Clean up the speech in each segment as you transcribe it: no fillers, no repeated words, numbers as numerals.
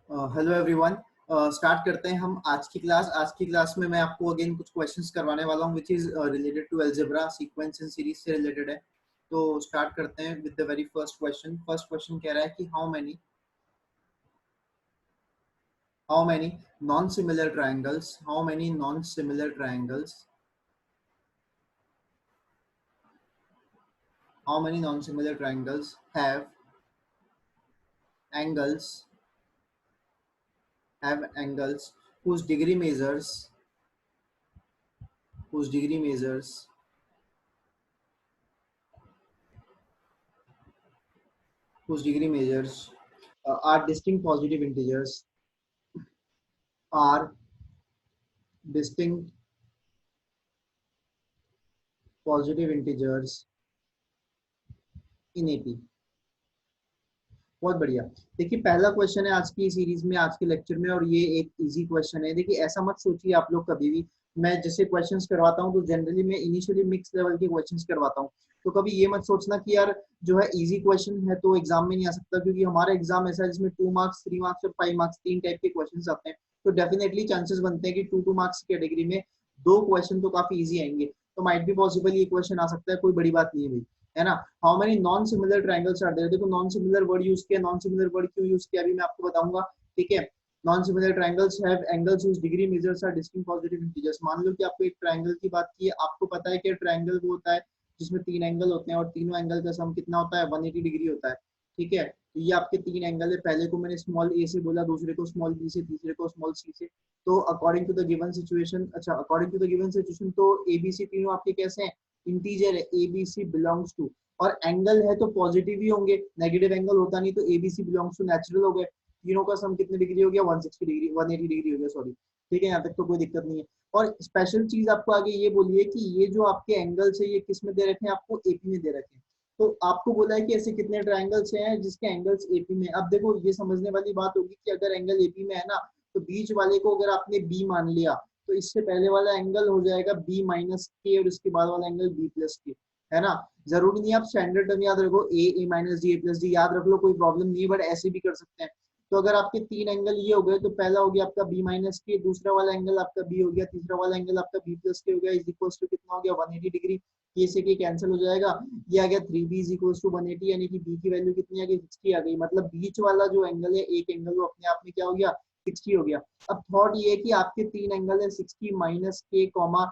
Hello everyone. Start करते हैं हम आज की क्लास में मैं आपको अगेन कुछ क्वेश्चंस करवाने वाला हूं which is related to algebra sequence and series से रिलेटेड है। तो स्टार्ट करते हैं with the very first question कह रहा है कि how many non similar triangles have angles have angles whose degree measures whose degree measures whose degree measures are distinct are distinct positive integers in AP। बहुत बढ़िया। देखिए पहला question है आज की सीरीज में, आज के लेक्चर में, और ये एक इजी क्वेश्चन है। देखिए ऐसा मत सोचिए आप लोग कभी भी, मैं जैसे क्वेश्चंस करवाता हूँ तो जनरली मैं इनिशियली मिक्स लेवल के क्वेश्चंस करवाता हूँ। तो कभी ये मत सोचना कि यार जो है इजी क्वेश्चन है तो एग्जाम में नहीं आ सकता, क्योंकि हमारा एग्जाम ऐसा है जिसमें 2 मार्क्स, 3 मार्क्स और 5 मार्क्स तीन टाइप के क्वेश्चन आते हैं। तो डेफिनेटली चांसेस बनते हैं कि 2-2 मार्क्स की कैटेगरी में दो क्वेश्चन तो काफी इजी आएंगे। तो माइट बी पॉसिबल ये क्वेश्चन आ सकता है, कोई बड़ी बात नहीं है भाई, है ना। How many non similar triangles are there. देखो नॉन सिमिलर वर्ड यूज किया, नॉन सिमिलर वर्ड क्यों यूज किया अभी मैं आपको बताऊंगा, ठीक है। Non similar triangles have angles whose degree measures are distinct positive integers। मान लो कि आपको एक ट्रायंगल की बात की है, आपको पता है कि ट्रायंगल वो होता है जिसमें तीन एंगल होते हैं और तीनों एंगल का सम कितना होता है, 180 डिग्री होता है, ठीक है। तो ये आपके तीन एंगल है, पहले को मैंने स्मॉल ए से बोला, दूसरे को स्मॉल बी से, तीसरे को स्मॉल सी से। तो according to the given situation, अच्छा according to the given situation तो ए बी सी तीनों आपके कैसे हैं, इंटीजर है। A B C belongs to, और एंगल है तो पॉजिटिव ही होंगे, नेगेटिव एंगल होता नहीं। तो एबीसी बिलोंग्स टू नेचुरल हो गए। तीनों का सम कितने डिग्री हो गया, 160 डिग्री, 180 डिग्री हो गया, सॉरी, ठीक है। यहाँ तक तो कोई दिक्कत नहीं है। और स्पेशल चीज आपको आगे ये बोलिए कि ये जो आपके एंगल्स है ये किस में दे रखे हैं, आपको एपी में दे रखे हैं। तो आपको बोला है कि ऐसे कितने ट्रायंगल्स हैं जिसके एंगल्स एपी में। अब देखो ये समझने वाली बात होगी कि अगर एंगल एपी में है ना, तो बीच वाले को अगर आपने बी मान लिया तो इससे पहले वाला एंगल हो जाएगा बी माइनस के, और इसके बाद वाला एंगल बी प्लस के, है ना। जरूरी नहीं आप स्टैंडर्ड टर्म याद रखो, ए माइनस डी, ए प्लस डी याद रख लो, कोई प्रॉब्लम नहीं है, बट ऐसे भी कर सकते हैं। तो अगर आपके तीन एंगल ये हो गए तो पहला हो गया आपका बी माइनस के, दूसरा वाला एंगल आपका बी हो गया, तीसरा वाला एंगल आपका बी प्लस के हो गया, इज इक्वल टू कितना हो गया, 180 डिग्री। ये से के कैंसिल हो जाएगा, ये आ गया 3b इज इक्वल टू 180, यानी कि बी की वैल्यू कितनी आ गई, 60 आ गई। मतलब बीच वाला जो एंगल है, एक एंगल, वो अपने आप में क्या हो गया, 60 हो गया। अब थॉट ये है कि आपके तीन एंगल है 60 माइनस के कॉमा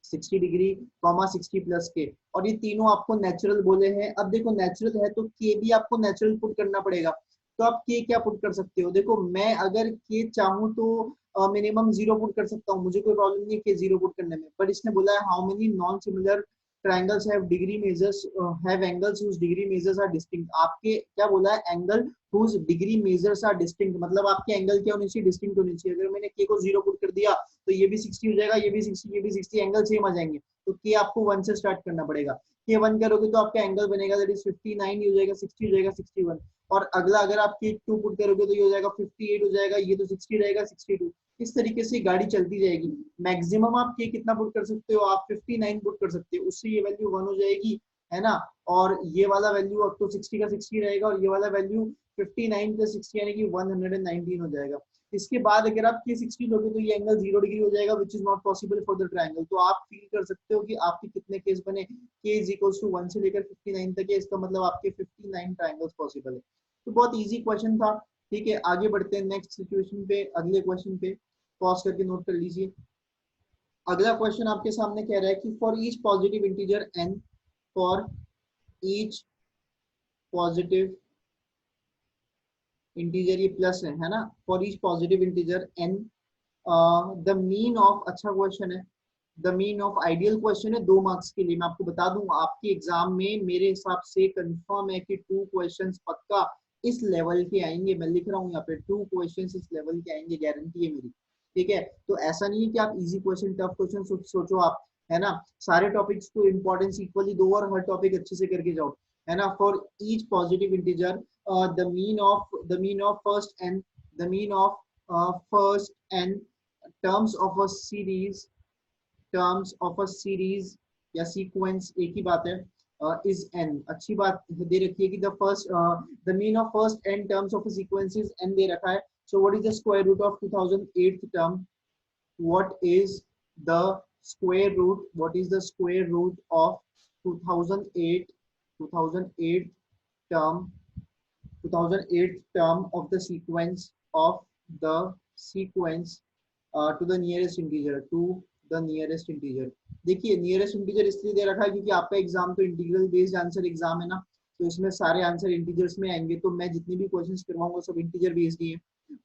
60 डिग्री कॉमा 60 प्लस के, और ये तीनों आपको नेचुरल बोले हैं। अब देखो नेचुरल है तो के भी आपको नेचुरल पुट करना पड़ेगा। तो आप के क्या पुट कर सकते हो, देखो मैं अगर के चाहूँ तो मिनिमम 0 पुट कर सकता हूँ, मुझे कोई प्रॉब्लम नहीं है के 0 पुट करने में। बट इसने बोला है how many non similar triangles have angles whose degree measures are distinct। आपके क्या बोला है, angle whose degree measures are distinct, मतलब आपके एंगल क्या होनी चाहिए, डिस्टिंक्ट होनी चाहिए। अगर मैंने के को 0 पुट कर दिया तो ये भी 60 हो जाएगा, ये भी 60, ये भी 60, एंगल सेम आ जाएंगे। तो के आपको 1 से स्टार्ट करना पड़ेगा। के 1 करोगे तो आपका एंगल बनेगा दैट इज 59 हो जाएगा, 60 हो जाएगा, 61। और अगला अगर आप के 2 पुट करोगे तो ये हो जाएगा 58 हो जाएगा, ये तो 60 रहेगा, 62। इस तरीके से गाड़ी चलती जाएगी। मैक्सिमम आप के कितना पुट कर सकते हो, आप 59 पुट कर सकते हो, उससे ये वैल्यू 1 हो जाएगी, है ना। और ये वाला वैल्यू अब तो 60 का 60 रहेगा, और ये वाला वैल्यू 59 प्लस 60 यानी कि 119 हो जाएगा। इसके बाद अगर आप के 60 लोगे तो ये एंगल 0 डिग्री हो जाएगा, which is not possible for the triangle. तो आप फील कर सकते हो कि आपके कितने केस बने, के इज इक्वल टू 1 से लेकर 59 तक है, इसका मतलब आपके 59 ट्रायंगल्स पॉसिबल है। तो बहुत इजी क्वेश्चन था, ठीक है। आगे बढ़ते हैं नेक्स्ट सिचुएशन पे, अगले क्वेश्चन पे, पॉज करके नोट कर लीजिए। अगला क्वेश्चन आपके सामने कह रहा है कि for each positive integer N, for each positive integer, ये प्लस है ना, for each positive integer N the mean of, अच्छा क्वेश्चन है, the mean of, ideal question है 2 मार्क्स के लिए। मैं आपको बता दूं आपके एग्जाम में मेरे हिसाब से कंफर्म है कि 2 क्वेश्चंस पक्का इस लेवल के आएंगे। मैं लिख रहा हूँ यहाँ पे 2 क्वेश्चंस इस लेवल के आएंगे, गारंटी है मेरी, ठीक है। तो ऐसा नहीं है कि आप इजी क्वेश्चन टफ क्वेश्चन सोचो आप, है ना। सारे टॉपिक्स को इंपॉर्टेंस इक्वली दो और हर टॉपिक अच्छे से करके जाओ, है ना। For each positive integer the mean of first and the mean of first and terms of a series, terms of a series या सीक्वेंस एक ही बात है, इज एन। अच्छी बात दे रखी है कि the mean of first n terms of a sequence is n दे रखा है। So what is the square root of 2008 term? What is the square root? What is the square root of 2008 term? 2008 term of the sequence to the nearest integer, देखिए nearest integer इसलिए दे रखा है क्योंकि आपका exam तो integral based answer exam है ना, तो इसमें सारे आंसर इंटीजर्स में आएंगे, तो मैं जितने भी क्वेश्चंस करवाऊंगा सब इंटीजर बेस्ड ही है।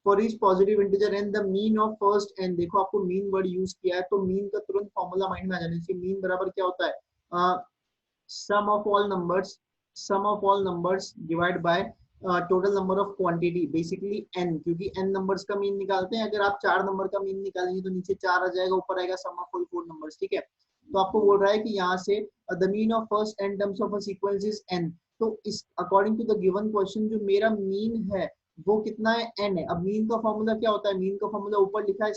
For each positive integer and the mean of first and, देखो आपको मीन वर्ड यूज किया है तो मीन का तुरंत फॉर्मूला माइंड में आ जाना चाहिए। मीन बराबर क्या होता है? Sum of all numbers divide by total number of quantity, basically n, क्योंकि n नंबर्स का मीन निकालते हैं। अगर आप 4 नंबर का मीन निकालेंगे तो नीचे 4 आ जाएगा, ऊपर आएगा सम ऑफ ऑल 4 नंबर्स, ठीक है। तो आपको बोल रहा है कि यहाँ से the mean of first n terms of a sequence is n, तो इस according to the given question जो मेरा मीन है वो कितना है? n है। अब मीन का फॉर्मूला क्या होता है? मीन का फॉर्मूला ऊपर लिखा है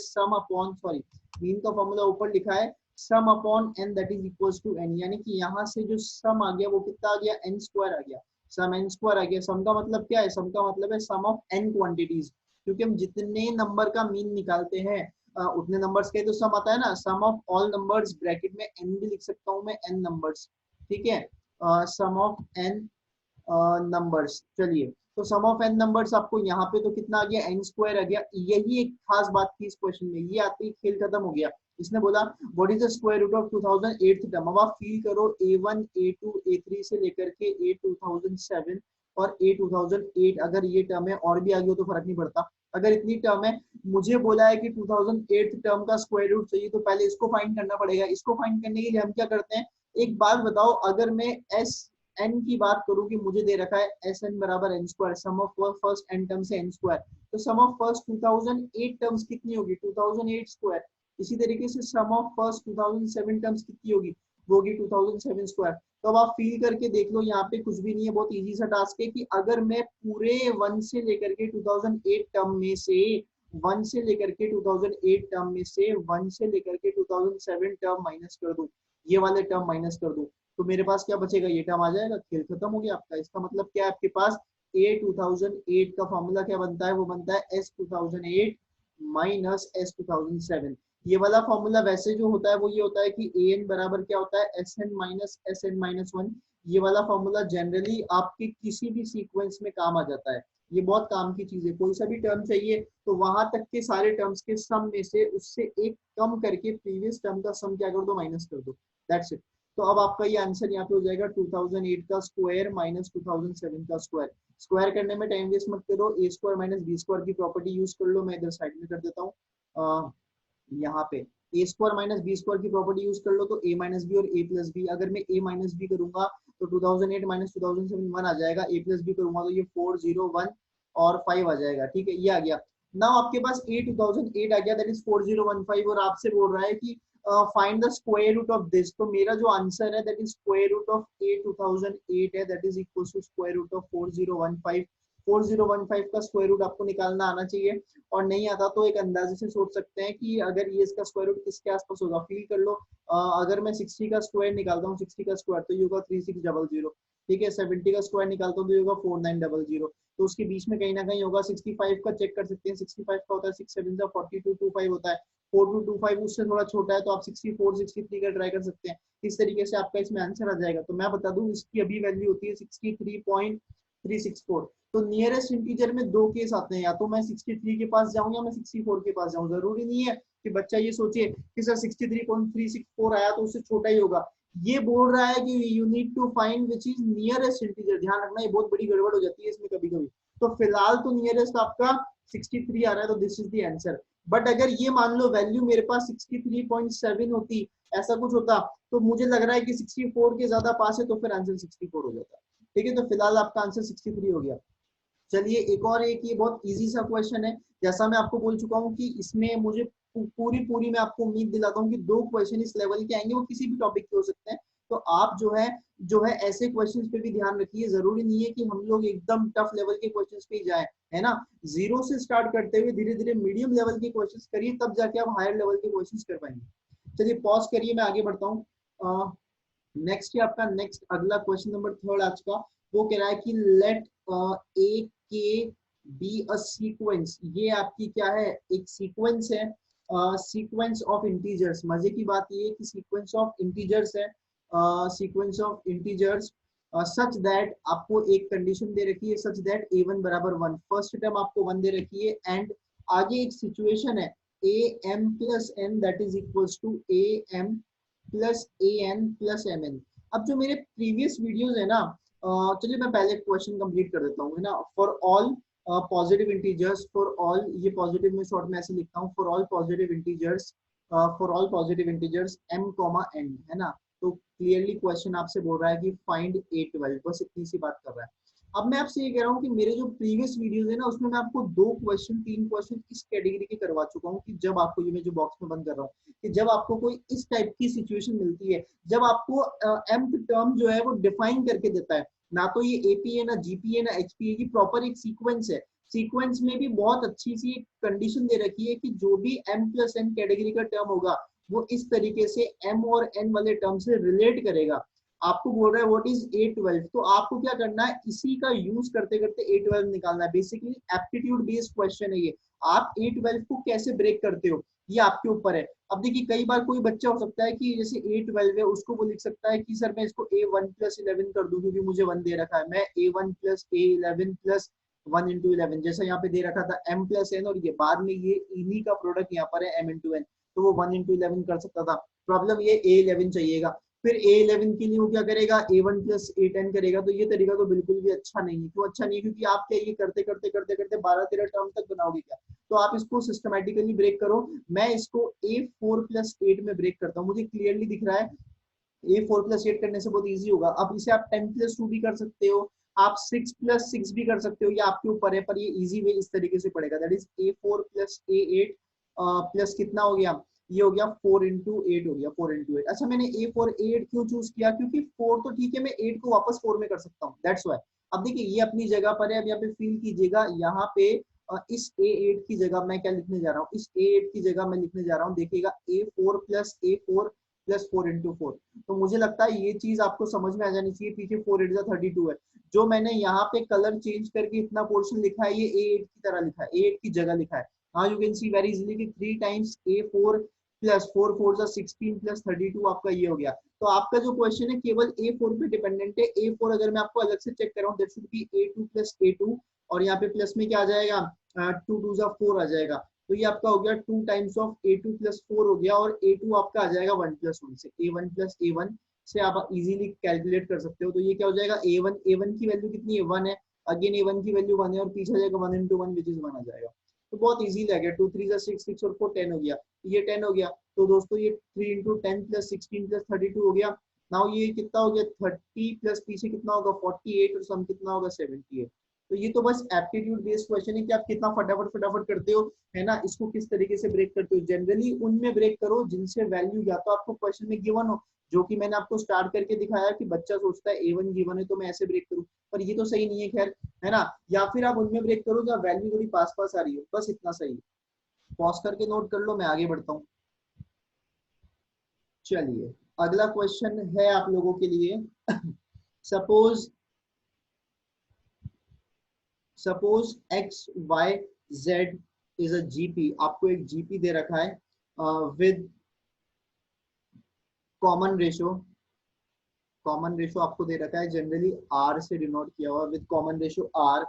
मीन का फॉर्मूला ऊपर लिखा है sum upon n that is equals to n, यानी कि यहाँ से जो सम आ गया वो कितना आ गया? n स्क्वायर आ गया। सम n स्क्वायर आ गया। सम का मतलब क्या है? सम का मतलब है सम ऑफ n क्वांटिटीज, क्योंकि हम जितने नंबर का मीन निकालते हैं उतने नंबर्स का तो सम आता है ना। सम ऑफ ऑल नंबर्स, ब्रैकेट में n भी लिख सकता हूँ मैं, n नंबर्स, ठीक है। सम ऑफ n नंबर्स, चलिए तो सम ऑफ n नंबर्स आपको यहाँ पे तो कितना आ गया? n स्क्वायर आ गया। यही एक खास बात थी इस क्वेश्चन में, ये आते ही खेल खत्म हो गया। इसने बोला what is the square root of 2008 term. अब आप फील करो A1 A2 A3 से लेकर के A 2007 और A 2008, अगर ये टर्म है और भी आगे हो तो फर्क नहीं पड़ता। अगर इतनी टर्म है, मुझे बोला है कि 2008 टर्म का स्क्वायर रूट चाहिए, तो पहले इसको फाइंड करना पड़ेगा। इसको फाइंड करने के लिए हम क्या करते हैं, एक बात बताओ, अगर मैं एस एन की बात करूं कि मुझे दे रखा है एस एन बराबर N square, sum of first N term से एन स्क्वायर, तो सम ऑफ फर्स्ट 2008 टर्म्स कितनी होगी? 2008 स्क्वायर। इसी तरीके से सम ऑफ फर्स्ट 2007 टर्म्स कितनी होगी? वो होगी 2007 स्क्वायर। तो अब आप फील करके देख लो, यहाँ पे कुछ भी नहीं है, बहुत इजी सा टास्क है कि अगर मैं पूरे 1 से लेकर के 2008 टर्म में से 1 से लेकर के 2008 टर्म में से 1 से लेकर के 2007 टर्म माइनस कर दूं, ये वाले टर्म माइनस कर दूं, तो मेरे पास क्या बचेगा? ये टर्म आ जाएगा, खेल खत्म हो गया आपका। इसका मतलब क्या है? आपके पास A 2008 का फॉर्मूला क्या बनता है? वो बनता है S 2008 माइनस S 2007। ये वाला फॉर्मूला वैसे जो होता है वो ये होता है कि an बराबर क्या होता है? Sn minus Sn minus 1। ये वाला फॉर्मूला जनरली आपके किसी भी सीक्वेंस में काम आ जाता है, ये बहुत काम की चीज है। कोई सा भी टर्म चाहिए तो वहां तक के सारे टर्म्स के सम में से उससे एक कम करके प्रीवियस टर्म का सम क्या कर दो? माइनस कर दो, दैट्स इट। तो अब आपका ये आंसर यहाँ पे हो जाएगा 2008 का स्क्वायर माइनस 2007 का स्क्वायर। स्क्वायर करने में टाइम वेस्ट मत करो, ए स्क्वायर माइनस बी स्क्वायर की प्रॉपर्टी यूज कर लो। मैं इधर साइड में कर देता हूँ, यहाँ पे ए स्क्वायर माइनस बी स्क्वायर की प्रॉपर्टी यूज कर लो, तो ए माइनस बी और ए प्लस बी। अगर मैं ए माइनस बी करूंगा तो 2008 माइनस 2007 1 आ जाएगा, ए प्लस बी करूंगा तो ये 401 और 5 आ जाएगा, ठीक है। ये आ गया। नाउ आपके पास ए 2008 आ गया, दैट इज 4015, और आपसे बोल रहा है कि find the square root of this. तो मेरा जो आंसर है that is square root of A 2008 है, that is equal to square root of 4015। 4015 का स्क्वायर रूट आपको निकालना आना चाहिए, और नहीं आता तो एक अंदाजे से सोच सकते हैं कि अगर ये इसका स्क्वायर रूट किसके आसपास होगा। फील कर लो, अगर मैं 60 का स्क्वायर निकालता हूँ, 60 का स्क्वायर तो ये होगा 3600, ठीक है। 70 का स्क्वायर निकालता हूँ तो ये होगा 4900, तो उसके बीच में कहीं ना कहीं होगा। 65 का चेक कर सकते हैं, 65 का होता है 6 7 4225 होता है, 4225 उससे थोड़ा छोटा है तो आप 64 63 का ट्राई कर सकते हैं। इस तरीके से आपका इसमें आंसर आ जाएगा। तो मैं बता दूं इसकी अभी वैल्यू होती है 63.364। तो नियरेस्ट इंटीजर में दो केस आते हैं, या तो मैं 63 के पास जाऊं या मैं 64 के पास जाऊं। जरूरी नहीं है कि बच्चा ये सोचे कि सर 63.364 आया तो उससे छोटा ही होगा। ये बोल रहा है कि you need to find which is nearest integer. ध्यान रखना, ये बहुत बड़ी गड़बड़ हो जाती है इसमें कभी कभी। तो फिलहाल तो नियरेस्ट आपका 63 आ रहा है, तो this is the answer. But अगर ये मान लो वैल्यू मेरे पास 63.7 होती, ऐसा कुछ होता, तो मुझे लग रहा है कि 64 के ज्यादा पास है, तो फिर आंसर 64 हो जाता। ठीक है, तो फिलहाल आपका आंसर 63 हो गया। चलिए एक और, एक ये बहुत इजी सा क्वेश्चन है। जैसा मैं आपको बोल चुका हूँ कि इसमें मुझे पूरी मैं आपको उम्मीद दिलाता हूँ कि 2 क्वेश्चन इस लेवल के आएंगे, वो किसी भी टॉपिक के हो सकते हैं। तो आप जो है ऐसे क्वेश्चंस पे भी ध्यान रखिए। जरूरी नहीं है कि हम लोग एकदम टफ लेवल के क्वेश्चंस पे ही जाएं, है ना। जीरो से स्टार्ट करते हुए धीरे धीरे मीडियम लेवल के क्वेश्चंस करिए, तब जाके आप हायर लेवल के क्वेश्चंस कर पाएंगे। चलिए पॉज करिए, मैं आगे बढ़ता हूँ। नेक्स्ट आपका नेक्स्ट अगला क्वेश्चन नंबर 3 आज का, वो कह रहा है कि लेट ए के बी अ सीक्वेंस, ये आपकी क्या है, एक सीक्वेंस है, सीक्वेंस ऑफ इंटीजर्स। मजे की बात ये है कि सीक्वेंस ऑफ इंटीजर्स है, sequence of integers such that, आपको एक कंडीशन दे रखी है सच दैट a1 बराबर 1, फर्स्ट टर्म आपको 1 दे रखी है, एंड आगे एक सिचुएशन है a m plus n that is equals to a m plus a n plus m n। अब जो मेरे प्रीवियस वीडियोस है ना, चलिए मैं पहले क्वेश्चन कंप्लीट कर देता हूँ, है ना। For all positive integers, for all, ये पॉजिटिव में शॉर्ट में ऐसे लिखता हूँ, for all positive integers, for all positive integers m comma n, है ना। तो क्लियरली क्वेश्चन आपसे बोल रहा है कि फाइंड a12, बस इतनी सी बात कर रहा है। अब मैं आपसे ये कह रहा हूँ कि मेरे जो प्रीवियस वीडियोस है ना, उसमें मैं आपको 3 क्वेश्चन इस कैटेगरी के करवा चुका हूँ, कि जब आपको, ये मैं जो बॉक्स में बंद कर रहा हूँ, कि जब आपको कोई इस टाइप की सिचुएशन मिलती है, जब आपको mth टर्म जो है वो डिफाइन करके देता है, ना तो ये एपी है, ना जीपी है, ना एचपी है, ये प्रॉपर एक सीक्वेंस है। सीक्वेंस में भी बहुत अच्छी सी एक कंडीशन दे रखी है कि जो भी m प्लस n कैटेगरी का टर्म होगा, वो इस तरीके से m और n वाले टर्म से रिलेट करेगा। आपको बोल रहा है व्हाट इज A12, तो आपको क्या करना है, इसी का यूज करते करते A12 निकालना है। बेसिकली एप्टीट्यूड बेस्ड क्वेश्चन है ये। आप A12 को कैसे ब्रेक करते हो, ये आपके ऊपर है। अब देखिए, कई बार कोई बच्चा हो सकता है कि जैसे A12 है, उसको वो लिख सकता है कि सर मैं इसको A1 प्लस 11 कर दूं, क्योंकि मुझे 1 दे रखा है, मैं A1 plus A11 plus 1 into 11, जैसा यहाँ पे दे रखा था m प्लस n, और ये बाद में ये इन्हीं का प्रोडक्ट यहाँ पर है m इंटू n, तो वो 1 इंटू 11 कर सकता था। प्रॉब्लम ये A11 चाहिएगा, फिर A11 के लिए वो क्या करेगा, A1 प्लस A10 करेगा। तो ये तरीका तो बिल्कुल भी अच्छा नहीं है। क्यों अच्छा नहीं है? क्योंकि आप क्या, ये करते करते करते करते 12-13 टर्म तक बनाओगे क्या। तो आप इसको सिस्टमेटिकली ब्रेक करो। मैं इसको A4 प्लस 8 में ब्रेक करता हूँ, मुझे क्लियरली दिख रहा है A4 प्लस 8 करने से बहुत ईजी होगा। अब इसे आप 10 प्लस 2 भी कर सकते हो, आप 6 प्लस 6 भी कर सकते हो, ये आपके ऊपर है, पर ये इजी वे इस तरीके से पड़ेगा, that is A4 plus A8 plus कितना हो गया, ये हो गया 4 इंटू 8 हो गया, 4 इंटू 8। अच्छा, मैंने A4 A8 क्यों चूज किया, क्योंकि 4 तो ठीक है, मैं 8 को वापस 4 में कर सकता हूँ, दैट्स वाई। अब देखिए, ये अपनी जगह पर है। अब यहाँ पे फील कीजिएगा, यहाँ पे इस A8 की जगह मैं क्या लिखने जा रहा हूँ, इस A8 की जगह मैं लिखने जा रहा हूँ, देखिएगा A4 plus A4 plus 4 into 4। तो मुझे लगता है ये चीज आपको समझ में आ जानी चाहिए, पीछे 4 8 32 है। जो मैंने यहाँ पे कलर चेंज करके इतना पोर्शन लिखा है, ये A8 की तरह लिखा है, A8 की जगह लिखा है। हाँ, you can see very easily कि 3 टाइम्स A4 प्लस 4 4 16 प्लस 32 आपका ये हो गया। तो आपका जो क्वेश्चन है केवल A4 पे डिपेंडेंट है। A4 अगर मैं आपको अलग से चेक कर रहा हूँ, that should B A2 plus A2, और यहाँ पे प्लस में क्या आ जाएगा, 2 2 4 आ जाएगा। तो ये आपका हो गया 2 टाइम्स ऑफ A2 प्लस 4 हो गया, और A2 आपका आ जाएगा 1 प्लस 1 से, A1 प्लस A1 से आप इजीली कैलकुलेट कर सकते हो। तो ये क्या हो जाएगा, A1 की वैल्यू कितनी है, 1 है, अगेन A1 की वैल्यू 1 है, और पीछे जाएगा 1 इंटू 1 विच इज 1 आ जाएगा। तो बहुत इजी लग गया, 2 3 6 6 और 4 10 हो गया, ये 10 हो गया। तो दोस्तों ये 3 इंटू 10 प्लस 16 प्लस 32 हो गया। नाउ ये कितना हो गया, 30 प्लस पीछे कितना होगा 48, और सम कितना होगा 78। तो ये तो बस एप्टीट्यूड बेस्ड क्वेश्चन है कि आप कितना फटाफट फटाफट करते हो, है ना। इसको किस तरीके से ब्रेक करते हो, जनरली उनमें ब्रेक करो जिनसे वैल्यू या तो आपको क्वेश्चन में गिवन हो, जो कि मैंने आपको स्टार्ट करके दिखाया कि बच्चा सोचता है A1 गिवन है तो मैं ऐसे ब्रेक करूं, पर ये तो सही नहीं है, खैर, है ना। या फिर आप उनमें ब्रेक करो जब वैल्यू थोड़ी पास पास आ रही हो, बस इतना सही है। पॉज करके नोट कर लो, मैं आगे बढ़ता हूँ। चलिए, अगला क्वेश्चन है आप लोगों के लिए। Suppose suppose X Y Z is a GP, आपको एक जीपी दे रखा है with common ratio, common ratio आपको दे रखा है, जनरली आर से डिनोट किया हुआ with common ratio R,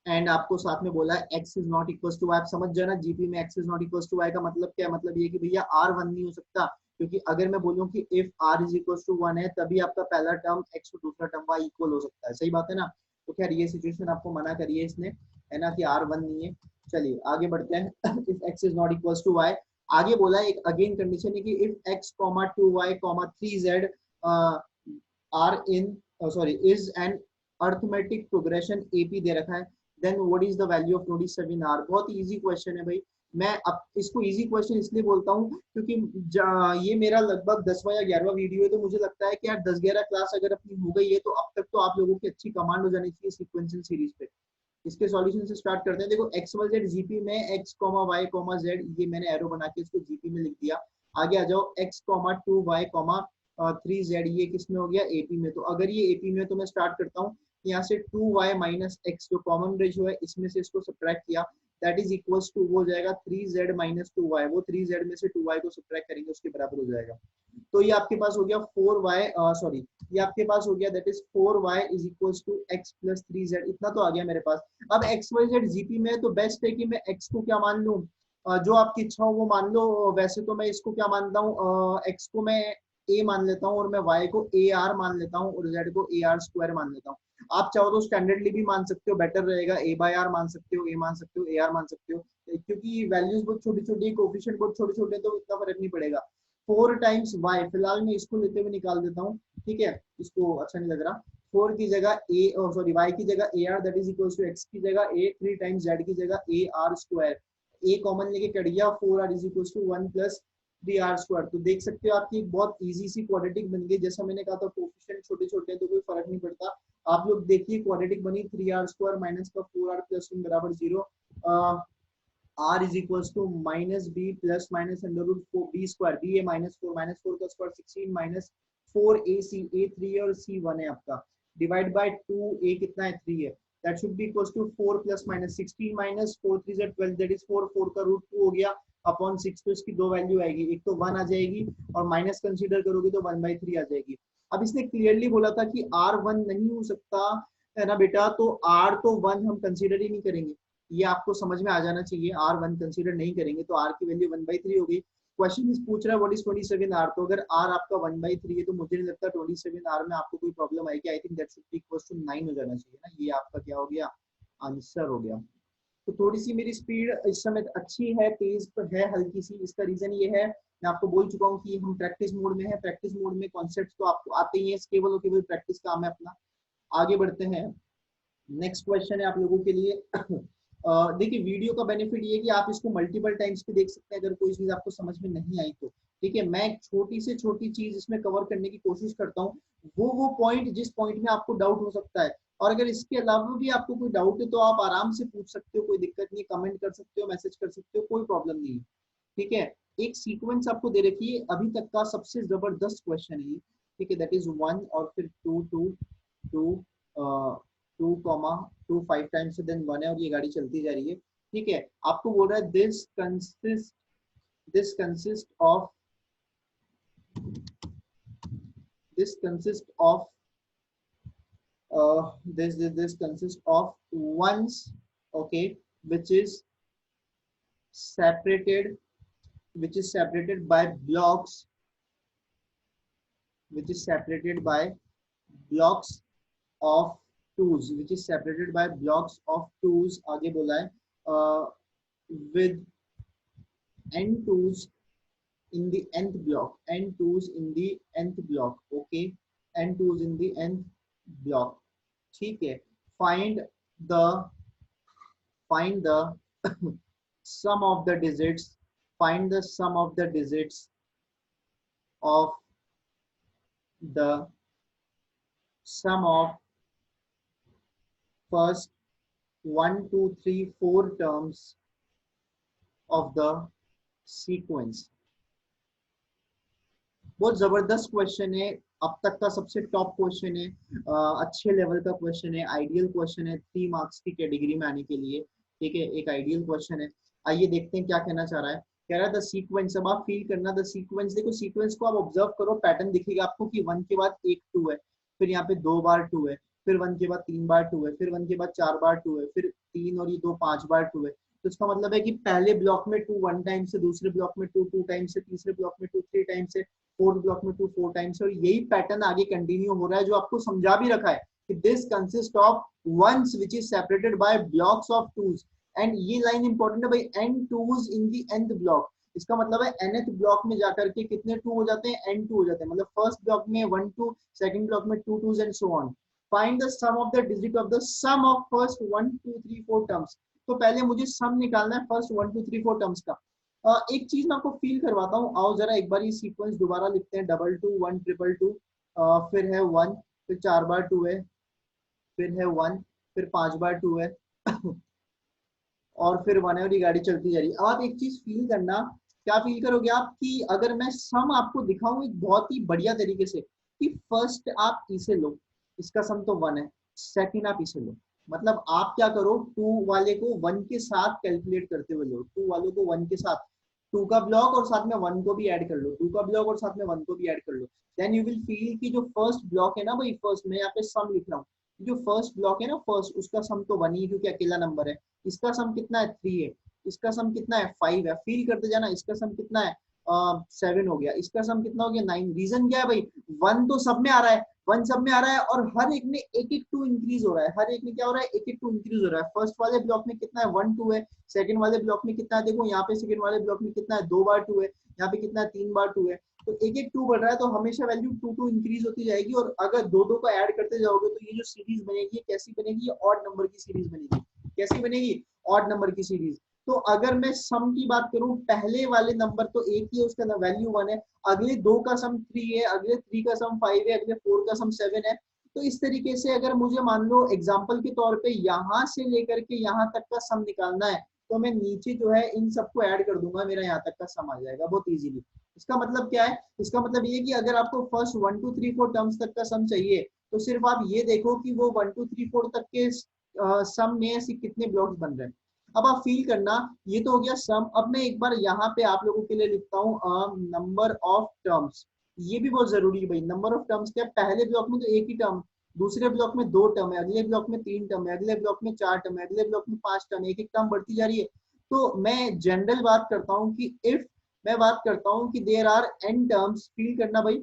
and आपको साथ में बोला है X is not equal to Y. आप समझ जाना, जीपी में X is not equal to Y का मतलब क्या है, मतलब ये कि भैया आर 1 नहीं हो सकता, क्योंकि अगर मैं बोलूं कि if R is equal to 1 है, तभी आपका पहला टर्म एक्स और दूसरा टर्म वाई इक्वल हो सकता है, सही बात है ना। तो खैर ये सिचुएशन आपको मना करी है इसने, है ना, कि आर 1 नहीं है। चलिए आगे बढ़ते हैं। If X is not equal to Y, आगे बोला एक अगेन कंडीशन है कि if X comma 2y comma 3z are in sorry is an arithmetic progression AP दे रखा है, then what is the value of 27R। बहुत इजी क्वेश्चन है भाई। मैं अब इसको इजी क्वेश्चन इसलिए बोलता हूँ क्योंकि ये मेरा लगभग 10वां या 11वां वीडियो है, तो मुझे लगता है कि यार 10-11 क्लास अगर अपनी हो गई है तो अब तक तो आप लोगों की अच्छी कमांड हो जानी चाहिए सीक्वेंशियल सीरीज पे। इसके सॉल्यूशन से स्टार्ट करते हैं। देखो एक्स वाई जेड जीपी में X comma Y comma Z, ये मैंने एरो बना के इसको जीपी में लिख दिया। आगे आ जाओ, x comma 2y comma 3z, ये किस में हो गया, एपी में। तो अगर ये एपी में, तो मैं स्टार्ट करता हूँ यहाँ से 2y माइनस एक्स जो कॉमन रेशियो है इसमें से इसको सब्ट्रैक्ट किया, दैट इज इक्वल्स टू वो हो जाएगा 3z माइनस 2y, वो 3z में से 2y को सब्ट्रैक्ट करेंगे उसके बराबर हो जाएगा। तो ये आपके पास हो गया 4y, सॉरी ये आपके पास हो गया that is 4y is equals to x plus 3z, इतना तो आ गया मेरे पास। अब x y z जीपी में तो बेस्ट है कि मैं x को क्या मान लूं, जो आपकी इच्छा हो वो मान लो। वैसे तो मैं इसको क्या मानता हूँ, x को मैं a मान लेता हूँ और मैं y को ar मान लेता हूँ और z को ar स्क्वायर मान लेता हूँ। आप चाहो तो स्टैंडर्डली भी मान सकते हो, बेटर रहेगा, a बाय r मान सकते हो, a मान सकते हो, ar मान सकते हो, क्योंकि वैल्यूज बहुत छोटी छोटी, कोफिशिएंट बहुत छोटे छोटे, तो इतना फर्क नहीं पड़ेगा। 4 टाइम्स y, फिलहाल मैं इसको लेते हुए निकाल देता हूँ, ठीक है, इसको अच्छा नहीं लग रहा। 4 की जगह a, सॉरी y की जगह ar that is equals to x की जगह a, 3 टाइम्स z की जगह ar स्क्वायर, a कॉमन लेके कट गया, 4r is equals to 1 plus 3r square. तो देख सकते हो आपकी एक बहुत इजी सी क्वाड्रेटिक बन गई। जैसा मैंने कहा था कोफिशिएंट छोटे छोटे तो कोई फर्क नहीं पड़ता। आप लोग देखिए क्वाड्रेटिक बनी 3r स्क्वायर माइनस का 4r प्लस 1 बराबर 0, r is equals to minus b plus minus under root 4 b square, b है माइनस 4 का स्क्वायर 16 माइनस 4ac, a 3 है और c 1 है आपका, डिवाइड बाय 2, a कितना है 3 है, that should be equals to 4 plus minus 16 minus 4 3 z 12, that is 4, 4 का रूट 2 हो गया अपॉन 6, तो इसकी दो वैल्यू आएगी, एक तो 1 आ जाएगी और माइनस कंसीडर करोगे तो 1/3 आ जाएगी। अब इसने क्लियरली बोला था कि r 1 नहीं हो सकता है ना बेटा, तो r तो 1 हम कंसीडर ही नहीं करेंगे, ये आपको समझ में आ जाना चाहिए। r 1 कंसीडर नहीं करेंगे तो r की वैल्यू 1/3 हो गई। क्वेश्चन इस पूछ रहा है व्हाट इज 27r, तो अगर r आपका 1/3 है तो मुझे नहीं लगता 27r में आपको कोई प्रॉब्लम आएगी। I think that should be equal to 9 हो जाना चाहिए ना, ये आपका क्या हो गया, आंसर हो गया। तो थोड़ी सी मेरी स्पीड इस समय अच्छी है, तेज है हल्की सी, इसका रीजन ये है, मैं आपको बोल चुका हूँ कि हम प्रैक्टिस मोड में है, प्रैक्टिस मोड में कॉन्सेप्ट तो आपको आते ही है, केवल और केवल प्रैक्टिस काम है अपना। आगे बढ़ते हैं, नेक्स्ट क्वेश्चन है आप लोगों के लिए। देखिए वीडियो का बेनिफिट ये है कि आप इसको मल्टीपल टाइम्स पे देख सकते हैं अगर कोई चीज आपको समझ में नहीं आई तो, ठीक है। मैं छोटी से छोटी चीज इसमें कवर करने की कोशिश करता हूँ, वो पॉइंट जिस पॉइंट में आपको डाउट हो सकता है, और अगर इसके अलावा भी आपको कोई डाउट है तो आप आराम से पूछ सकते हो, कोई दिक्कत नहीं, कमेंट कर सकते हो, मैसेज कर सकते हो, कोई प्रॉब्लम नहीं है, ठीक है। एक सीक्वेंस आपको दे रखी है, अभी तक का सबसे जबरदस्त क्वेश्चन है ये, ठीक है, दैट इज 1 और फिर 2 2 2 2 कॉमा 2 5 टाइम्स से देन 1 है और ये गाड़ी चलती जा रही है, ठीक है। आपको बोल रहा है this consist of this consists of ones, okay, which is separated by blocks, which is separated by blocks of twos, which is separated by blocks of twos, आगे बोला है, with n twos in the nth block, n twos in the nth block, okay, n twos in the nth block, ठीक है। find the sum of the digits, find the sum of the digits of the sum of first 1 2 3 4 terms of the sequence। बहुत जबरदस्त question है, अब तक का सबसे top question है, अच्छे लेवल का क्वेश्चन है, आइडियल क्वेश्चन है 3 मार्क्स की कैटेगरी में आने के लिए, ठीक है, एक आइडियल क्वेश्चन है। आइए देखते हैं क्या कहना चाह रहा है। कह रहा है द सीक्वेंस, अब आप फील करना द सीक्वेंस, देखो सीक्वेंस को आप ऑब्जर्व करो, पैटर्न दिखेगा आपको कि 1 के बाद एक 2 है, फिर यहाँ पे 2 बार 2 है, फिर 1 के बाद 3 बार 2 है, फिर 1 के बाद 4 बार 2 है, फिर 3 और ये 2 5 बार 2 है। तो इसका मतलब है कि पहले ब्लॉक में 2 1 टाइम से, दूसरे ब्लॉक में 2 2 टाइम से, तीसरे ब्लॉक में 2 3 टाइम से, फोर्थ ब्लॉक में 2 4 टाइम्स, और यही पैटर्न आगे कंटिन्यू हो रहा है जो आपको समझा भी रखा है कि this consist of ones which is separated by blocks of twos, and ये लाइन इंपॉर्टेंट है भाई, n twos in the nth block, इसका मतलब है nth ब्लॉक में जाकर के कितने 2 हो जाते हैं, n 2 हो जाते हैं, मतलब फर्स्ट ब्लॉक में 1 2, सेकंड ब्लॉक में 2 2s and so on. Find the sum of the digit of the sum of first 1 2 3 4 terms, तो पहले मुझे सम निकालना है फर्स्ट 1 2 3 4 टर्म्स का। एक चीज मैं आपको फील करवाता हूँ, आओ जरा एक बार ये सीक्वेंस दोबारा लिखते हैं, 2 2 1 2 2, फिर है 1, फिर 4 बार 2 है, फिर है 1, फिर 5 बार 2 है और फिर 1 है और ये गाड़ी चलती जा रही है। आप एक चीज फील करना, क्या फील करोगे आप, कि अगर मैं सम आपको दिखाऊं एक बहुत ही बढ़िया तरीके से, कि फर्स्ट आप इसे लो, इसका सम तो 1 है, सेकंड आप इसे लो, मतलब आप क्या करो, टू वाले को वन के साथ कैलकुलेट करते हुए लो, टू वालों को वन के साथ, टू का ब्लॉक और साथ में वन को भी ऐड कर लो, टू का ब्लॉक और साथ में वन को भी ऐड कर लो, देन यू विल फील कि जो फर्स्ट ब्लॉक है ना भाई, फर्स्ट मैं यहाँ पे सम लिख रहा हूँ, जो फर्स्ट ब्लॉक है ना फर्स्ट, उसका सम तो वन ही है क्योंकि अकेला नंबर है, इसका सम कितना है 3 है, इसका सम कितना है 5 है, फील करते जाना, इसका सम कितना है 7 हो गया, इसका सम कितना हो गया 9, रीजन क्या है भाई, वन तो सब में आ रहा है, वन सब में आ रहा है और हर एक में एक एक टू इंक्रीज हो रहा है, हर एक में क्या हो रहा है एक एक टू इंक्रीज हो रहा है, फर्स्ट वाले ब्लॉक में कितना है 1 2 है, सेकंड वाले ब्लॉक में कितना है, देखो यहाँ पे सेकंड वाले ब्लॉक में कितना है 2 बार 2 है, यहाँ पे कितना है 3 बार 2 है, तो एक एक 2 बढ़ रहा है, तो हमेशा वैल्यू 2 2 इंक्रीज होती जाएगी, और अगर दो दो को ऐड करते जाओगे तो ये जो सीरीज बनेगी कैसी बनेगी, ये ऑड नंबर की सीरीज बनेगी, कैसी बनेगी, ऑड नंबर की सीरीज। तो अगर मैं सम की बात करूं, पहले वाले नंबर तो एक ही है, उसका वैल्यू 1 है, अगले दो का सम 3 है, अगले 3 का सम 5 है, अगले 4 का सम 7 है, तो इस तरीके से अगर मुझे मान लो एग्जांपल के तौर पे यहाँ से लेकर के यहाँ तक का सम निकालना है, तो मैं नीचे जो है इन सबको ऐड कर दूंगा, मेरा यहाँ तक का सम आ जाएगा बहुत इजीली। इसका मतलब क्या है, इसका मतलब ये कि अगर आपको फर्स्ट 1 2 3 4 टर्म्स तक का सम चाहिए, तो सिर्फ आप ये देखो कि वो 1 2 3 4 तक के सम में ऐसे कितने ब्लॉक्स बन रहे हैं। अब आप फील करना, ये तो हो गया सम। अब मैं एक बार यहाँ पे आप लोगों के लिए लिखता हूँ नंबर ऑफ टर्म्स, ये भी बहुत जरूरी है भाई, नंबर ऑफ टर्म्स क्या, पहले ब्लॉक में तो एक ही टर्म, दूसरे ब्लॉक में 2 टर्म है, अगले ब्लॉक में 3 टर्म है, अगले ब्लॉक में 4 टर्म है, अगले ब्लॉक में 5 टर्म है, एक एक टर्म बढ़ती जा रही है। तो मैं जनरल बात करता हूँ कि इफ मैं बात करता हूँ कि there are N terms, feel करना भाई,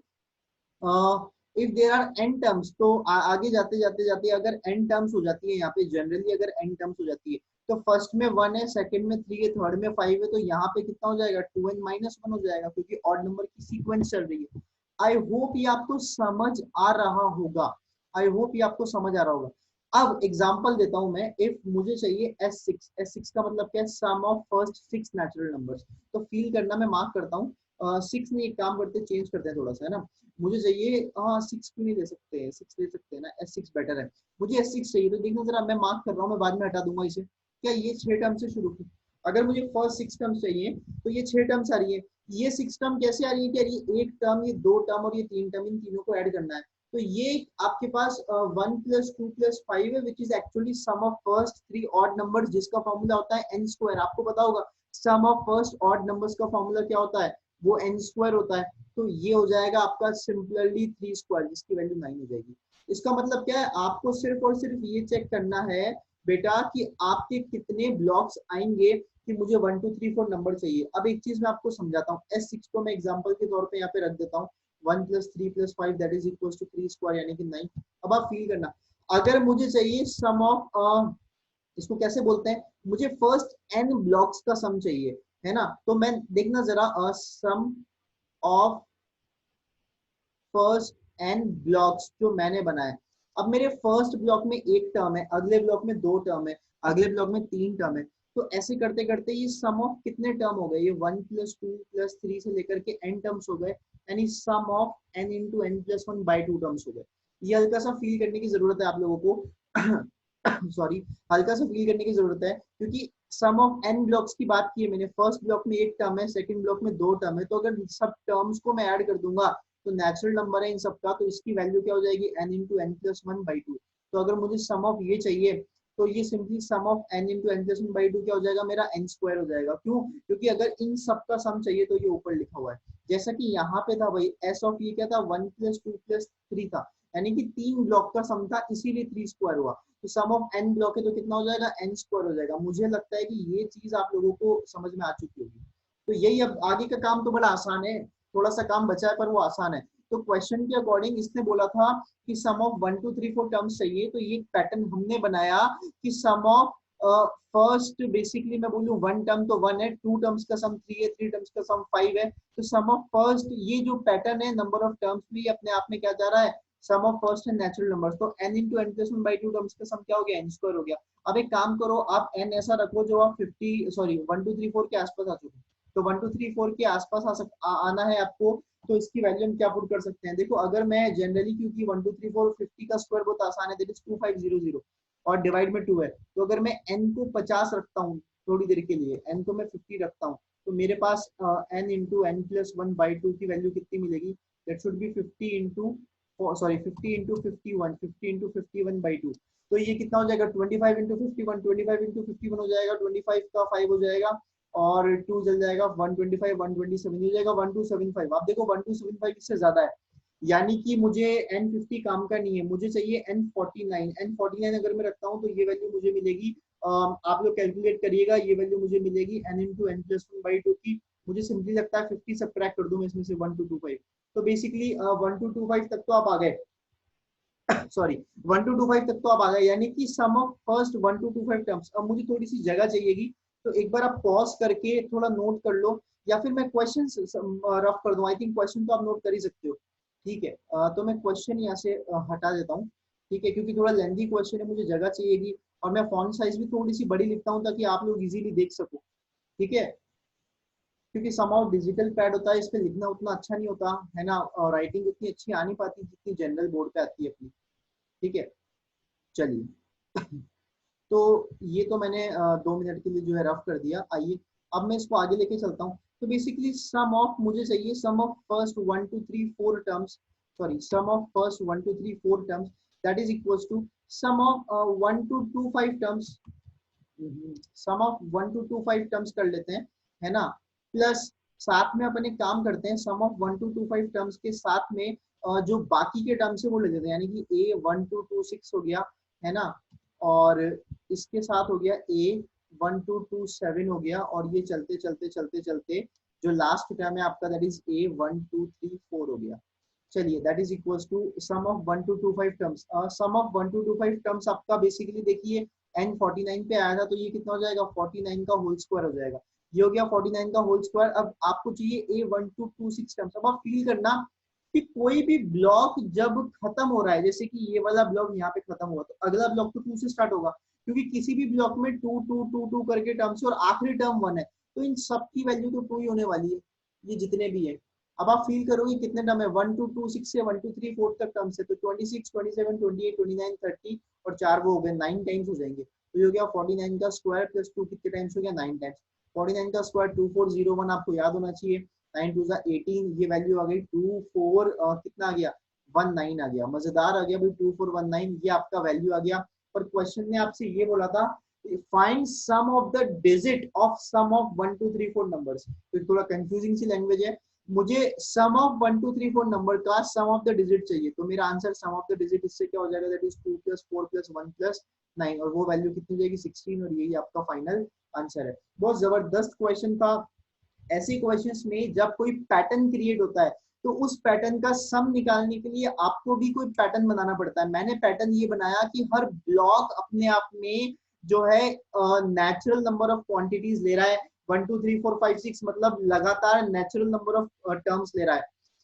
if there are N terms, तो आगे जाते जाते जाते अगर एन टर्म्स हो जाती है यहाँ पे, जनरली अगर एन टर्म्स हो जाती है, तो फर्स्ट में 1 है, सेकंड में 3 है, थर्ड में 5 है, तो यहाँ पे कितना हो जाएगा 2n माइनस 1 हो जाएगा, क्योंकि ऑड नंबर की सीक्वेंस चल रही है। आई होप ये आपको समझ आ रहा होगा, आई होप ये आपको समझ आ रहा होगा। अब एग्जांपल देता हूं मैं, इफ मुझे चाहिए S6, S6 का मतलब क्या है, sum of first 6 natural numbers, तो फील करना मैं मार्क करता हूँ, 6 नहीं, एक काम करते चेंज करते हैं थोड़ा सा, है ना, मुझे चाहिए, हाँ 6 क्यों नहीं ले सकते हैं, 6 ले सकते हैं ना, S6 बेटर है, मुझे S6 चाहिए, तो देखना जरा, मैं मार्क कर रहा हूँ, मैं बाद में हटा दूंगा इसे, क्या ये 6 टर्म से शुरू की, अगर मुझे फर्स्ट 6 टर्म्स चाहिए तो ये 6 टर्म्स आ रही है, ये 6 टर्म कैसे आ रही है, क्या ये एक टर्म, ये 2 टर्म और ये 3 टर्म, इन तीनों को ऐड करना है, तो ये आपके पास 1 + 2 + 5 है, which is actually sum of first 3 odd numbers, जिसका फॉर्मूला होता है n², आपको पता होगा sum of first odd numbers का फॉर्मूला क्या होता है, वो n² होता है, तो ये हो जाएगा आपका सिंपली 3², जिसकी वैल्यू 9 हो जाएगी। इसका मतलब क्या है, आपको सिर्फ और सिर्फ ये चेक करना है बेटा कि आपके कितने ब्लॉक्स आएंगे, कि मुझे 1 2 3 4 नंबर चाहिए। अब एक चीज मैं आपको समझाता हूँ, S6 को मैं एग्जांपल के तौर पे यहाँ पे रख देता हूँ, 1 + 3 + 5 दैट इज इक्वल टू 3² यानी कि 9। अब आप फील करना, अगर मुझे चाहिए सम ऑफ, इसको कैसे बोलते हैं, मुझे फर्स्ट n ब्लॉक्स का सम चाहिए, है ना, तो मैं देखना जरा, सम ऑफ फर्स्ट n ब्लॉक्स जो मैंने बनाए, अब मेरे फर्स्ट ब्लॉक में एक टर्म है, अगले ब्लॉक में 2 टर्म है, अगले ब्लॉक में 3 टर्म है, तो ऐसे करते करते ये सम ऑफ कितने टर्म हो गए, ये 1 + 2 + 3 से लेकर के n टर्म्स हो गए, यानी सम ऑफ n × n + 1/2 टर्म्स हो गए। ये हल्का सा फील करने की जरूरत है आप लोगों को सॉरी, हल्का सा फील करने की जरूरत है, क्योंकि सम ऑफ n ब्लॉक्स की बात की है मैंने, फर्स्ट ब्लॉक में एक टर्म है, सेकंड ब्लॉक में 2 टर्म है, तो अगर सब टर्म्स को मैं ऐड कर दूंगा तो नेचुरल नंबर है इन सबका, तो इसकी वैल्यू क्या हो जाएगी n × n + 1/2। तो अगर मुझे सम ऑफ ये चाहिए, तो ये simply some of n × n + 1/2 क्या हो जाएगा, मेरा n² हो जाएगा। क्यों, क्योंकि अगर इन सब का सम चाहिए तो ये ऊपर लिखा हुआ है, जैसा कि यहाँ पे था भाई, s ऑफ ये क्या था, 1 + 2 + 3 था, यानी कि 3 ब्लॉक का सम था, इसीलिए 3² हुआ, तो सम ऑफ n ब्लॉक है तो कितना हो जाएगा, n² हो जाएगा। मुझे लगता है कि ये चीज आप लोगों को समझ में आ चुकी होगी। तो यही, अब आगे का काम तो बड़ा आसान है, थोड़ा सा काम बचा है पर वो आसान है। तो क्वेश्चन के अकॉर्डिंग इसने बोला था कि सम ऑफ 1 2 3 4 टर्म्स चाहिए, तो ये पैटर्न हमने बनाया कि सम ऑफ फर्स्ट, बेसिकली मैं बोलूं 1 टर्म तो 1 है, 2 टर्म्स का सम 3 है, 3 टर्म्स का सम 5 है, तो सम ऑफ फर्स्ट, ये जो पैटर्न है नंबर ऑफ टर्म्स में, ये अपने आप में क्या जा रहा है, sum of first n natural numbers, तो n × n + 1/2 टर्म्स का सम क्या हो गया, n² हो गया। अब एक काम करो, आप n ऐसा रखो जो आप 50 सॉरी 1 2 3 4 के आसपास आ चुके, तो 1 2 3 4 के आसपास आना है आपको, तो इसकी वैल्यू हम क्या पुट कर सकते हैं, देखो अगर मैं जनरली, क्योंकि 1 2 3 4 50 का स्क्वायर बहुत आसान है, दैट इज 2500 और डिवाइड में 2 है, तो अगर मैं n को 50 रखता हूँ थोड़ी देर के लिए, n को मैं 50 रखता हूँ, तो मेरे पास n × n + 1/2 की वैल्यू कितनी मिलेगी, that should B 50 × sorry 50 into 51, 50 into 51/2, तो ये कितना हो जाएगा 25 इंटू 51, 25 इंटू 51 हो जाएगा, 25 का 5 हो जाएगा और 2 जल जाएगा, 125 127 हो जाएगा 1275। आप देखो 1275 इससे ज्यादा है, यानी कि मुझे N50 काम का नहीं है, मुझे चाहिए N49। N49 अगर मैं रखता हूँ तो ये वैल्यू मुझे मिलेगी, आप लोग कैलकुलेट करिएगा, ये वैल्यू मुझे मिलेगी n इंटू एन प्लस 1/2 की। मुझे सिंपली लगता है 50 सब्ट्रैक्ट कर दूं मैं इसमें से 1225, तो बेसिकली 1225 तक तो आप आ गए, सॉरी 1225 तक तो आप आ गए, यानी कि सम ऑफ फर्स्ट 1225 टर्म्स। अब मुझे थोड़ी सी जगह चाहिएगी, तो एक बार आप पॉज करके थोड़ा नोट कर लो, या फिर मैं क्वेश्चन रफ कर दूं। आई थिंक क्वेश्चन तो आप नोट कर ही सकते हो, ठीक है। तो मैं क्वेश्चन यहाँ से हटा देता हूँ, ठीक है, क्योंकि थोड़ा लेंथी क्वेश्चन है, मुझे जगह चाहिएगी, और मैं फॉन्ट साइज भी थोड़ी सी बड़ी लिखता हूँ ताकि आप लोग इजीली देख सको, ठीक है, क्योंकि समाउ डिजिटल पैड होता है, इस पे लिखना उतना अच्छा नहीं होता है ना, और राइटिंग उतनी अच्छी आ नहीं पाती जितनी जनरल बोर्ड पे आती है अपनी, ठीक है। चलिए तो ये तो मैंने 2 मिनट के लिए जो है रफ कर दिया। आइए अब मैं इसको आगे लेके चलता हूँ। तो बेसिकली सम ऑफ मुझे चाहिए sum of first 1 2 3 4 terms, sorry sum of first 1 2 3 4 terms, that is equals to sum of 1 2 2 5 terms, sum of 1 2 2 5 terms कर लेते हैं, है ना, प्लस साथ में अपन एक काम करते हैं, सम ऑफ 1 2 2 5 टर्म्स के साथ में जो बाकी के टर्म्स है वो ले लेते हैं, यानी कि a 1 2 2 6 हो गया, है ना, और इसके साथ हो गया a 1 2 2 7 हो गया, और ये चलते चलते चलते चलते जो लास्ट टर्म है आपका दैट इज a 1 2 3 4 हो गया। चलिए that is equals to sum of 1 2 2 5 terms, sum of 1 2 2 5 terms आपका बेसिकली देखिए n49 पे आया था, तो ये कितना हो जाएगा 49 का होल स्क्वायर हो जाएगा, ये हो गया 49 का होल स्क्वायर। अब आपको चाहिए a1226 टर्म्स। अब आप फील करना कि कोई भी ब्लॉक जब खत्म हो रहा है, जैसे कि ये वाला ब्लॉक यहाँ पे खत्म हुआ, तो अगला ब्लॉक तो 2 से स्टार्ट होगा, क्योंकि किसी भी ब्लॉक में 2 2 2 2 करके टर्म्स है और आखिरी टर्म 1 है, तो इन सब की वैल्यू तो 2 ही होने वाली है, ये जितने भी है। अब आप फील करोगे कितने टर्म है, 1 2 2 6 से 1 2 3 4 तक टर्म्स है, तो 26 27 28 29 30 और 4 वो हो गए, 9 टाइम्स हो जाएंगे, तो ये हो गया 49 का स्क्वायर प्लस 2 कितने टाइम्स हो गया 9 टाइम्स। 49 का स्क्वायर 2401 आपको याद होना चाहिए, 9 2 18, ये वैल्यू आ गई 24 कितना आ गया 19 आ गया, मजेदार आ गया भाई 2419, ये आपका वैल्यू आ गया। पर क्वेश्चन ने आपसे ये बोला था find sum of the digit of sum of 1 2 3 4 numbers, तो थोड़ा कंफ्यूजिंग सी लैंग्वेज है, मुझे सम ऑफ 1 2 3 4 नंबर का सम ऑफ द डिजिट चाहिए, तो मेरा answer sum of the digit इससे क्या हो जाएगा दैट इज 2 + 4 + 1 + 9, और वो वैल्यू कितनी हो जाएगी 16, और यही आपका फाइनल आंसर है। बहुत जबरदस्त क्वेश्चन था। ऐसे क्वेश्चंस में जब कोई पैटर्न क्रिएट होता है तो उस पैटर्न का सम निकालने के लिए आपको भी कोई पैटर्न बनाना पड़ता है। मैंने पैटर्न ये बनाया कि हर ब्लॉक अपने आप में जो है नेचुरल नंबर ऑफ क्वांटिटीज ले रहा है, 1 2 3 4 5 6 मतलब लगातार नेचुरल नंबर ऑफ टर्म्स ले रहा है,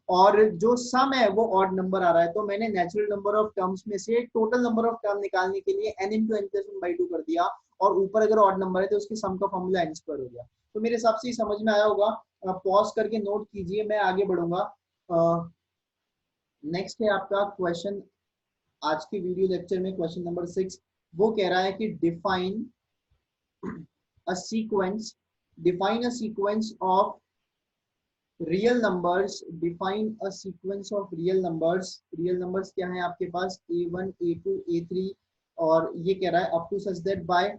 और जो सम है वो ऑड नंबर आ रहा है, तो मैंने नेचुरल नंबर ऑफ टर्म्स में से टोटल नंबर ऑफ टर्म निकालने के लिए n इंटू एन प्लस 1/2 कर दिया, और ऊपर अगर ऑड नंबर है तो उसके सम का फॉर्मूला n स्क्वायर हो गया। तो मेरे हिसाब से समझ में आया होगा, पॉज करके नोट कीजिए, मैं आगे बढ़ूंगा। नेक्स्ट है आपका क्वेश्चन आज के वीडियो लेक्चर में, क्वेश्चन नंबर 6, वो कह रहा है कि define a sequence, define a sequence of real numbers, define a sequence of real numbers. Real numbers क्या है आपके पास a1 a2 a3, और ये कह रहा है up to such that by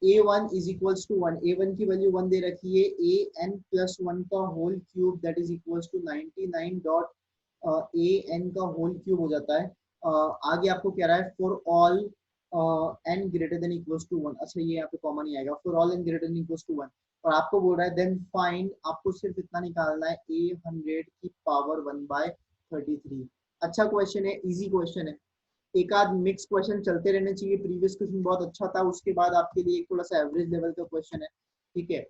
a1 is equals to 1, a1 की वैल्यू 1 दे रखी है, an+1 का whole cube that is equals to 99 dot an का होल क्यूब हो जाता है। आगे आपको कह रहा है for all n greater than equals to 1, अच्छा ये यहाँ पे कॉमन ही आएगा, for all n greater than equals to 1, और आपको बोल रहा है देन फाइंड, आपको सिर्फ इतना निकालना है a100 की पावर 1/33। अच्छा क्वेश्चन है, इजी क्वेश्चन है, एक आध मिक्स क्वेश्चन चलते रहने चाहिए, प्रीवियस क्वेश्चन बहुत अच्छा था, उसके बाद आपके लिए थोड़ा सा एवरेज लेवल का क्वेश्चन है, ठीक है।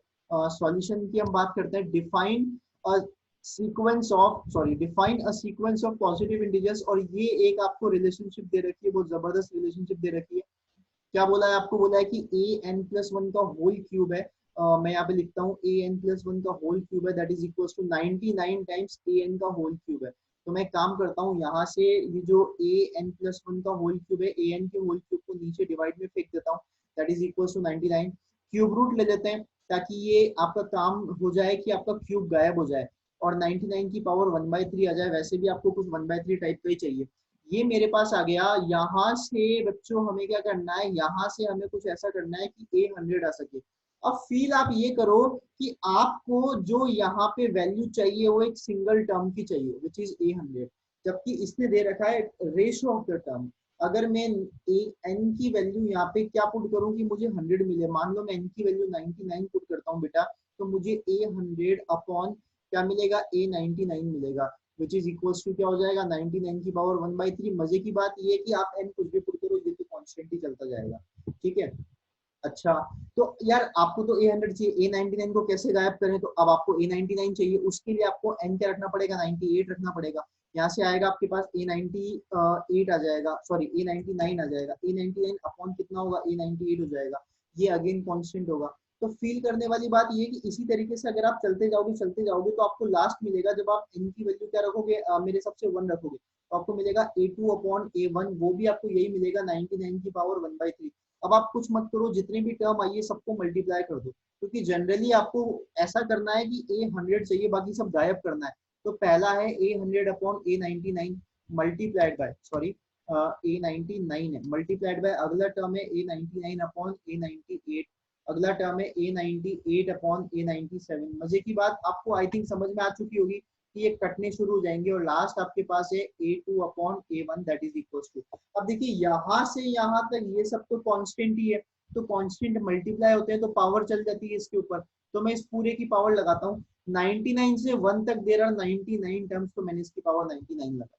सॉल्यूशन की हम बात करते हैं, define a sequence of, sorry define a sequence of positive integers, और ये एक आपको रिलेशनशिप दे रखी है, बहुत जबरदस्त रिलेशनशिप दे रखी है। क्या बोला है आपको, बोला है कि an+1 का होल क्यूब है, मैं यहाँ पे लिखता हूँ an+1 का होल क्यूब है that is equals to 99 times an का होल क्यूब है। तो मैं काम करता हूँ यहाँ से, ये जो an+1 का होल क्यूब है, an के होल क्यूब को नीचे डिवाइड में फेंक देता हूँ, that is equals to 99, cube root ले लेते हैं ताकि ये आपका काम हो जाए कि आपका क्यूब गायब हो जाए, और 99 की पावर 1/3 आ जाए, वैसे भी आपको कुछ 1/3 टाइप का ही चाहिए। ये मेरे पास आ गया। यहाँ से बच्चों हमें क्या करना है, यहाँ से हमें कुछ ऐसा करना है कि A100 आ सके। अब फील आप ये करो कि आपको जो यहाँ पे वैल्यू चाहिए वो एक सिंगल टर्म की चाहिए, विच इज A100, जबकि इसने दे रखा है रेशियो ऑफ द टर्म। अगर मैं एन की वैल्यू यहाँ पे क्या पुट करूँ कि मुझे 100 मिले, मान लो मैं एन की वैल्यू 99 पुट करता हूँ बेटा, तो मुझे A100 अपॉन क्या मिलेगा, A99 मिलेगा, विच इज इक्वल्स टू क्या हो जाएगा, 99 की पावर 1/3। मजे की बात ये है कि आप एन कुछ भी पुट करो ये तो कॉन्स्टेंट ही चलता जाएगा, ठीक है। अच्छा, तो यार आपको तो A100 चाहिए, A99 को कैसे गायब करें, तो अब आपको A99 चाहिए, उसके लिए आपको n क्या रखना पड़ेगा, 98 रखना पड़ेगा। यहाँ से आएगा आपके पास A98 आ जाएगा, सॉरी A99 आ जाएगा, A99 अपॉन कितना होगा, A98 हो जाएगा, ये अगेन कांस्टेंट होगा। तो फील करने वाली बात ये है कि इसी तरीके से अगर आप चलते जाओगे तो आपको लास्ट मिलेगा, जब आप n की वैल्यू क्या रखोगे, मेरे सबसे 1 रखोगे, तो आपको मिलेगा A2 अपॉन A1, वो भी आपको यही मिलेगा 99 की पावर 1/3। अब आप कुछ मत करो, जितने भी टर्म आइए सबको मल्टीप्लाई कर दो, क्योंकि जनरली आपको ऐसा करना है कि A100 चाहिए, बाकी सब गायब करना है। तो पहला है A100 upon A99 multiplied by, sorry A99 है मल्टीप्लाइड बाय, अगला टर्म है A99 अपॉन A98, अगला टर्म है A98 अपॉन A97। मजे की बात आपको आई थिंक समझ में आ चुकी होगी कि ये कटने शुरू हो जाएंगे, और लास्ट आपके पास है A2 upon A1 that is equal to. अब देखिए यहाँ से यहाँ तक ये सब तो कांस्टेंट ही है, तो कांस्टेंट मल्टीप्लाई होते हैं तो पावर चल जाती है इसके ऊपर, तो मैं इस पूरे की पावर लगाता हूँ। 99 से 1 तक दे रहा 99 टर्म्स, तो मैंने इसकी पावर 99 लगा।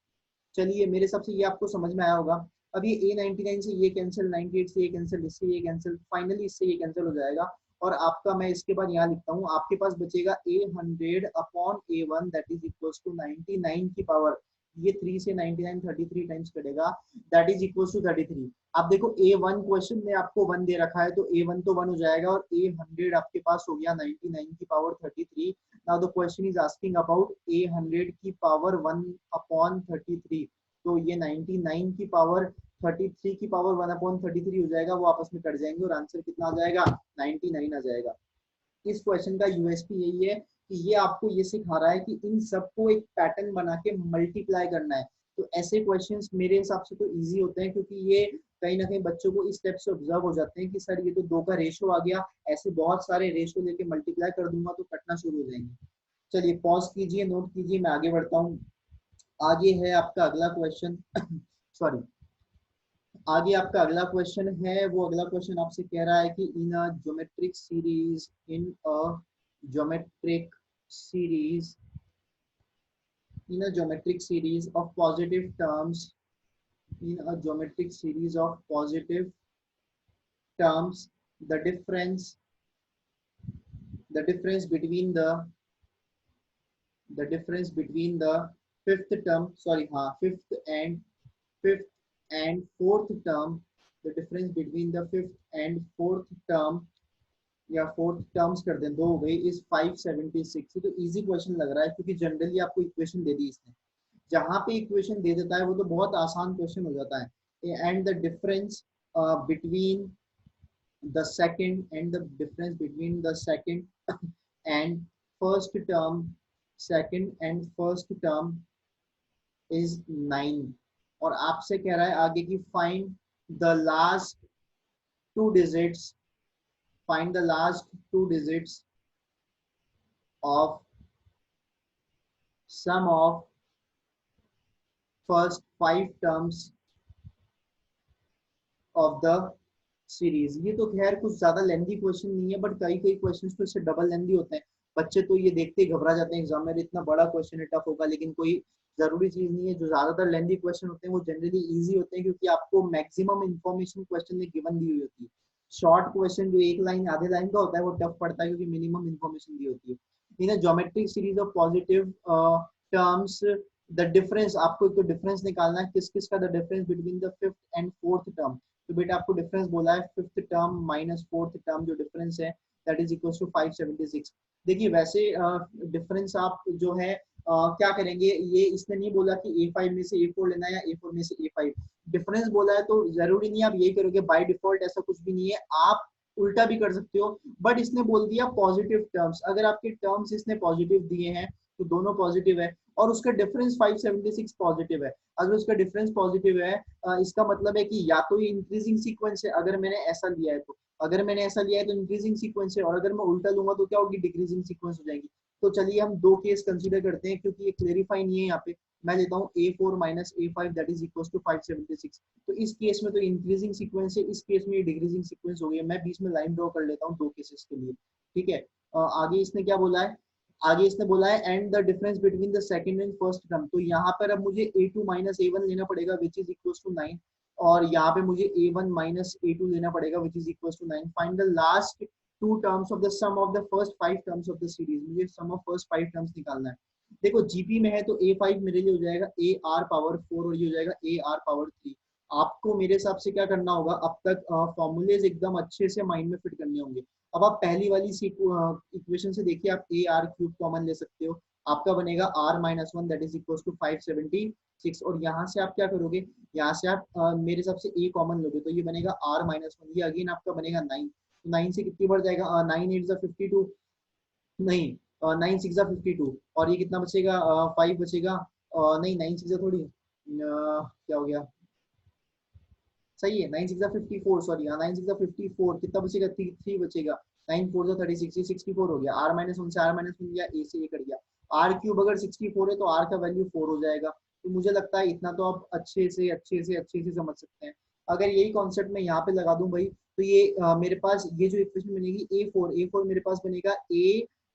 चलिए मेरे हिसाब से ये आपको समझ में आया होगा। अब ये A99 से ये कैंसिल, 98 से ये कैंसिल, इससे ये कैंसिल, फाइनली इससे ये कैंसिल हो जाएगा, और आपका मैं इसके बाद यहाँ लिखता हूँ, आपके पास बचेगा A100 upon A1 that is equal to 99 की पावर, ये 3 से 99 33 टाइम्स कटेगा, दैट इज इक्वल टू 33। आप देखो A1 क्वेश्चन में आपको 1 दे रखा है, तो A1 तो 1 हो जाएगा, और A100 आपके पास हो गया 99 की power 33। Now the question is asking about A100 की पावर 1 अपॉन 33, तो ये 99 की पावर 33 की पावर 1 अपॉन 33 हो जाएगा, वो आपस में कट जाएंगे और आंसर कितना आ जाएगा, 99 आ जाएगा। इस क्वेश्चन का यूएसपी यही है कि ये आपको ये सिखा रहा है कि इन सबको एक पैटर्न बना के मल्टीप्लाई करना है। तो ऐसे क्वेश्चंस मेरे हिसाब से तो इजी होते हैं, क्योंकि ये कहीं ना कहीं बच्चों को इस स्टेप से ऑब्जर्व हो जाते हैं कि सर ये तो 2 का रेशियो आ गया, ऐसे बहुत सारे रेशियो लेके मल्टीप्लाई कर दूंगा तो कटना शुरू हो जाएंगे। चलिए पॉज कीजिए, नोट कीजिए, मैं आगे बढ़ता हूँ। आगे है आपका अगला क्वेश्चन सॉरी, आगे आपका अगला क्वेश्चन है, वो अगला क्वेश्चन आपसे कह रहा है कि in a geometric series, in a geometric series, in a geometric series of positive terms, in a geometric series of positive terms, the difference, the difference between the difference between the fifth term, sorry हाँ fifth and fourth term, the difference between the fifth and fourth term, या fourth terms कर दें, दो हो गई, is 576। तो easy question लग रहा है, क्योंकि जनरली आपको इक्वेशन दे दी इसने, जहां पे इक्वेशन दे देता है वो तो बहुत आसान क्वेश्चन हो जाता है। And the difference between the second, and the difference between the second and first term, second and first term is 9। और आपसे कह रहा है आगे की find the last two digits, find the last two digits of sum of first 5 terms of the series. ये तो खैर कुछ ज्यादा लेंदी क्वेश्चन नहीं है, बट कई कई क्वेश्चंस तो इससे डबल लेंदी होते हैं, बच्चे तो ये देखते ही घबरा जाते हैं एग्जाम में, इतना बड़ा क्वेश्चन है, टफ होगा, लेकिन कोई जरूरी चीज नहीं है। जो ज्यादातर लेंदी क्वेश्चन होते हैं वो जनरली इजी होते हैं, क्योंकि आपको मैक्सिमम इन्फॉर्मेशन क्वेश्चन में गिवन दी हुई होती है। शॉर्ट क्वेश्चन जो एक लाइन आधे लाइन का होता है वो टफ पड़ता है, क्योंकि मिनिमम इन्फॉर्मेशन दी होती है। In a geometric series of positive terms, the difference, आपको एक तो डिफरेंस निकालना है, किस किस का, the difference between the fifth and fourth term. तो बेटा आपको डिफरेंस बोला है fifth term minus fourth term, जो डिफरेंस है दैट इज इक्वल टू 576। देखिए वैसे डिफरेंस आप जो है क्या करेंगे, ये इसने नहीं बोला कि A5 में से A4 लेना है या A4 में से A5, डिफरेंस बोला है तो जरूरी नहीं आप यही करोगे बाय डिफॉल्ट, ऐसा कुछ भी नहीं है, आप उल्टा भी कर सकते हो। बट इसने बोल दिया पॉजिटिव टर्म्स, अगर आपके टर्म्स इसने पॉजिटिव दिए हैं तो दोनों पॉजिटिव है, और उसका डिफरेंस 576 पॉजिटिव है। अगर उसका डिफरेंस पॉजिटिव है, इसका मतलब है कि या तो ये इंक्रीजिंग सीक्वेंस है, अगर मैंने ऐसा लिया है तो, अगर मैंने ऐसा लिया है तो इंक्रीजिंग सीक्वेंस है, और अगर मैं उल्टा लूंगा तो क्या होगी, डिक्रीजिंग सीक्वेंस हो जाएगी। तो चलिए हम दो केस कंसीडर करते हैं, क्योंकि ये क्लेरिफाई नहीं है यहाँ पे। मैं लेता हूँ A4 minus A5 that is equal to 576। तो इस केस में तो इंक्रीजिंग सीक्वेंस है, इस केस में ये डिक्रीजिंग सीक्वेंस हो गई है। मैं बीच में लाइन ड्रॉ कर लेता हूँ दो केसेस के लिए, ठीक है। आगे इसने क्या बोला है, आगे इसने बोला है and the difference between the second and first term. तो यहाँ पर अब मुझे A2 माइनस A1 लेना पड़ेगा विच इज इक्वल टू 9, और यहाँ पे मुझे A1 माइनस A2 लेना पड़ेगा which is equal to 9। Find the last two terms of the sum of the first 5 terms of the series. मुझे सम ऑफ फर्स्ट 5 टर्म्स निकालना है। देखो जीपी में है तो A5 मेरे लिए हो जाएगा AR पावर 4 और ये हो जाएगा AR पावर 3। आपको मेरे हिसाब से क्या करना होगा, अब तक फॉर्मूलेज एकदम अच्छे से माइंड में फिट करने होंगे। अब आप पहली वाली इक्वेशन से देखिए, आप AR क्यूब कॉमन ले सकते हो, आपका बनेगा R minus 1 that is equal to 576। और यहाँ से आप क्या करोगे, यहाँ से आप मेरे हिसाब से A कॉमन लोगे तो ये बनेगा R माइनस 1, ये अगेन आपका बनेगा 9। तो 9 से कितनी बढ़ जाएगा, 9 8 52, नहीं 9 6 52, और ये कितना बचेगा, 5 बचेगा, नहीं 9 6 थोड़ी, क्या हो गया, सही है 9 6 54, सॉरी 9 6 54, कितना बचेगा, 3 बचेगा, 9 4 36, 64 हो गया। R माइनस 1 से R माइनस 1 गया, A से A कट गया। R क्यूब अगर 64 है तो R का वैल्यू 4 हो जाएगा। तो मुझे लगता है इतना तो आप अच्छे से समझ सकते हैं। अगर यही कॉन्सेप्ट मैं यहाँ पे लगा दूं भाई, तो ये मेरे पास ये जो इक्वेशन बनेगी A4 मेरे पास बनेगा A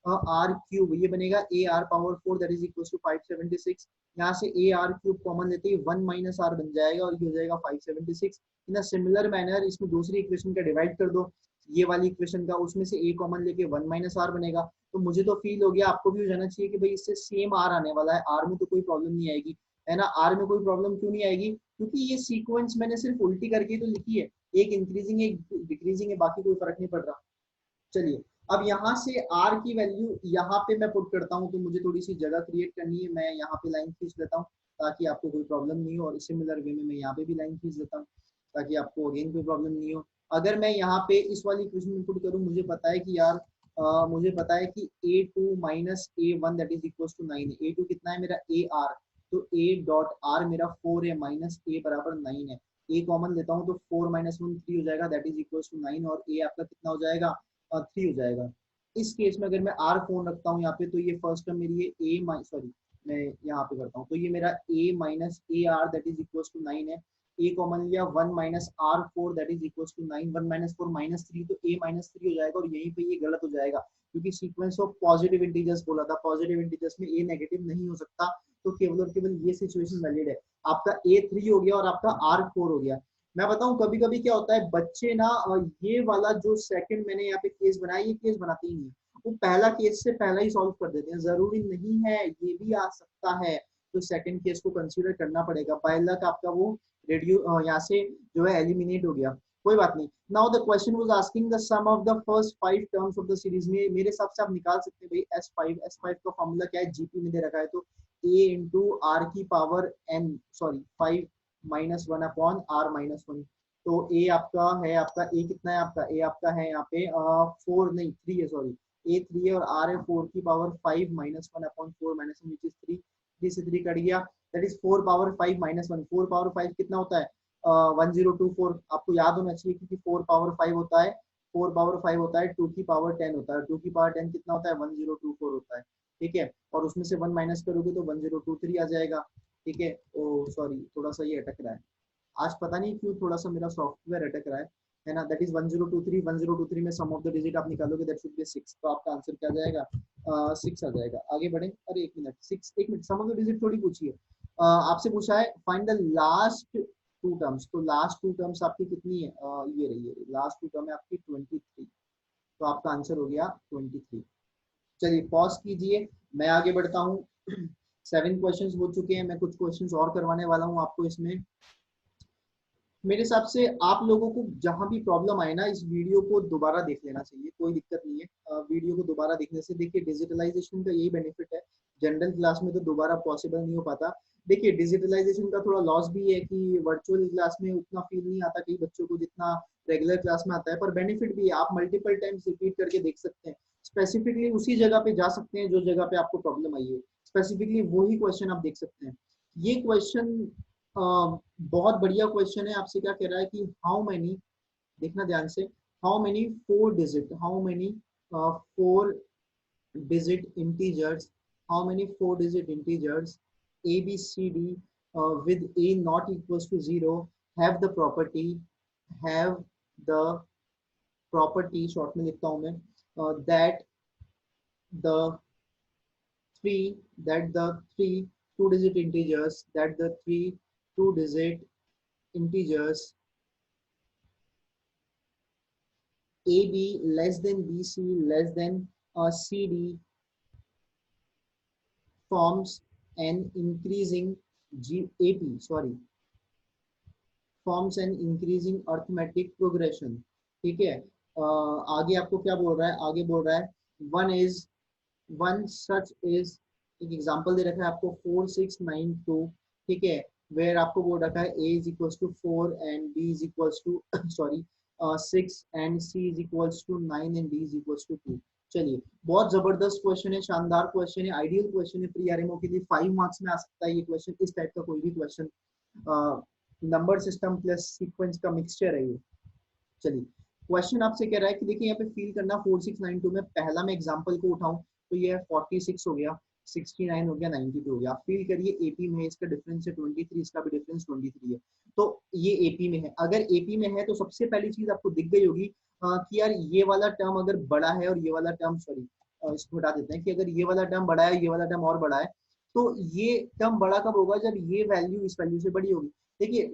R क्यूब, ये बनेगा AR power 4 that is equal to 576। यहाँ से AR क्यूब कॉमन लेते ही 1 माइनस R बन जाएगा और ये हो जाएगा 576। इन अ सिमिलर मैनर इसमें दूसरी इक्वेशन का डिवाइड कर दो, ये वाली इक्वेशन का, उसमें से A कॉमन लेके 1 माइनस R बनेगा। तो मुझे तो फील हो गया, आपको भी हो जाना चाहिए कि भाई इससे सेम R आने वाला है, R में तो कोई प्रॉब्लम नहीं आएगी, है ना। R में कोई प्रॉब्लम क्यों नहीं आएगी, क्योंकि ये सीक्वेंस मैंने सिर्फ उल्टी करके तो लिखी है, एक इंक्रीजिंग एक डिक्रीजिंग है, बाकी कोई फर्क नहीं पड़ रहा। चलिए अब यहाँ से R की वैल्यू यहाँ पे मैं पुट करता हूँ, तो मुझे थोड़ी सी जगह क्रिएट करनी है, मैं यहाँ पे लाइन खींच लेता हूँ ताकि आपको कोई प्रॉब्लम नहीं हो, और सिमिलर वे में मैं यहाँ पे भी लाइन खींच लेता हूँ ताकि आपको अगेन कोई प्रॉब्लम नहीं हो। अगर मैं यहाँ पे इस वाली इक्वेशन में पुट करूँ, मुझे पता है कि यार मुझे पता है कि A2 minus A1 that is equal to 9 है। A2 कितना है मेरा AR, तो A डॉट R मेरा 4 है, माइनस A बराबर 9 है। A कॉमन लेता हूँ तो 4 माइनस 1 3 हो जाएगा दैट इज इक्वल टू 9, और A आपका कितना हो जाएगा, 3 हो जाएगा। इस केस में अगर मैं R फोन रखता हूँ यहाँ पे, तो ये फर्स्ट टर्म मेरी है सॉरी मैं यहाँ पे करता हूँ, तो ये मेरा A minus AR that is equal to 9 है। A कॉमन लिया 1 minus R4 that is equal to 9, 1 minus 4 minus 3, तो A माइनस 3 हो जाएगा, और यहीं पे ये गलत हो जाएगा क्योंकि सीक्वेंस ऑफ पॉजिटिव इंटीजर्स बोला था, पॉजिटिव इंटीजर्स में A नेगेटिव नहीं हो सकता, तो केवल और केवल ये सिचुएशन वैलिड है। आपका A3 हो गया और आपका R4 हो गया। मैं बताऊं कभी कभी क्या होता है, बच्चे ना ये वाला जो सेकंड मैंने यहाँ पे केस बनाया, ये केस बनाते ही नहीं, वो पहला केस से पहला ही सॉल्व कर देते हैं। जरूरी नहीं है, ये भी आ सकता है, तो सेकंड केस को कंसीडर करना पड़ेगा। बाय लक आपका वो रेडियो यहाँ से जो है एलिमिनेट हो गया, कोई बात नहीं। Now the question was asking the sum of the first 5 terms of the series में, मेरे हिसाब से आप निकाल सकते हैं भाई S5 का फॉर्मूला क्या है, जीपी में दे रखा है, तो A इंटू R की power n sorry 5 minus 1 upon R minus 1। तो A आपका है, आपका A कितना है, आपका A आपका है यहाँ पे 4 नहीं 3 है, सॉरी A 3 है और R है 4 की power 5 minus 1 upon 4 minus 1 which is 3, 3 से 3 कट गया, that is 4 power 5 minus 1। 4 power 5 कितना होता है, 1024, आपको याद होना चाहिए क्योंकि 4 पावर 5 होता है, 4 पावर 5 होता है 2 की पावर 10 होता है, 2 की पावर 10 कितना होता है, 1024 होता है, ठीक है। और उसमें से 1 माइनस करोगे तो 1023 आ जाएगा, ठीक है। ओ सॉरी थोड़ा सा ये अटक रहा है, आज पता नहीं क्यों थोड़ा सा मेरा सॉफ्टवेयर अटक रहा है ना। दैट इज 1023 में सम ऑफ द डिजिट आप निकालोगे दैट शुड बी 6, तो आपका आंसर क्या आ जाएगा, 6 आ जाएगा। आगे बढ़े, अरे एक मिनट 6 एक minute, sum of the digit थोड़ी पूछिए, आपसे पूछा है find the last two terms, तो लास्ट टू टर्म्स आपकी कितनी है, ये रही है लास्ट टू टर्म है आपकी 23, तो आपका आंसर हो गया 23। चलिए पॉज कीजिए, मैं आगे बढ़ता हूँ। 7 क्वेश्चंस हो चुके हैं, मैं कुछ क्वेश्चंस और करवाने वाला हूँ आपको इसमें। मेरे हिसाब से आप लोगों को जहां भी प्रॉब्लम आए ना, इस वीडियो को दोबारा देख लेना चाहिए, कोई दिक्कत नहीं है। वीडियो को दोबारा देखने से देखिए डिजिटलाइजेशन का यही बेनिफिट है, जनरल क्लास में तो दोबारा पॉसिबल नहीं हो पाता। देखिए डिजिटलाइजेशन का थोड़ा लॉस भी है कि वर्चुअल क्लास में उतना फील नहीं आता कई बच्चों को जितना रेगुलर क्लास में आता है, पर बेनिफिट भी है, आप मल्टीपल टाइम्स रिपीट करके देख सकते हैं, स्पेसिफिकली उसी जगह पे जा सकते हैं जो जगह पे आपको प्रॉब्लम आई है। स्पेसिफिकली वही क्वेश्चन आप देख सकते हैं। ये क्वेश्चन बहुत बढ़िया क्वेश्चन है। आपसे क्या कह रहा है कि हाउ मेनी, देखना ध्यान से, how many four digit, how many four digit integers, how many four digit integers a b c d with a not equals to 0 have the property, have the property, short में लिखता हूँ मैं, that the three two digit integers, that the three two digit integers a b less than b c less than c d forms an increasing forms an increasing arithmetic progression। ठीक है, आगे आपको क्या बोल रहा है, आगे बोल रहा है वन सच इज, एक एग्जांपल दे रखा है आपको 4692। ठीक है, वेयर आपको बोल रखा है a is equals to 4 and b is equals to sorry 6 and c is equals to 9 and d is equals to 2। चलिए, बहुत जबरदस्त क्वेश्चन है, शानदार क्वेश्चन है, आइडियल क्वेश्चन है प्री आरएमओ के लिए। 5 मार्क्स में आ सकता है ये क्वेश्चन। इस टाइप का कोई भी question, number system plus sequence का मिक्सचर है ये। चलिए, क्वेश्चन आपसे कह रहा है कि देखिए यहाँ पे फील करना 4692 में पहला मैं एग्जांपल को उठाऊं तो ये 46 हो गया, 69 हो गया, 92 हो गया। आप फील करिए एपी में इसका डिफरेंस है 23, इसका भी डिफरेंस 23 है, तो ये एपी में है। अगर एपी में है तो सबसे पहली चीज आपको दिख गई होगी कि यार ये वाला टर्म अगर बड़ा है और ये वाला टर्म, सॉरी इसको हटा देते हैं, कि अगर ये वाला टर्म बड़ा है, ये वाला टर्म और बड़ा है, तो ये टर्म बड़ा कब होगा, जब ये वैल्यू इस वैल्यू से बड़ी होगी। देखिए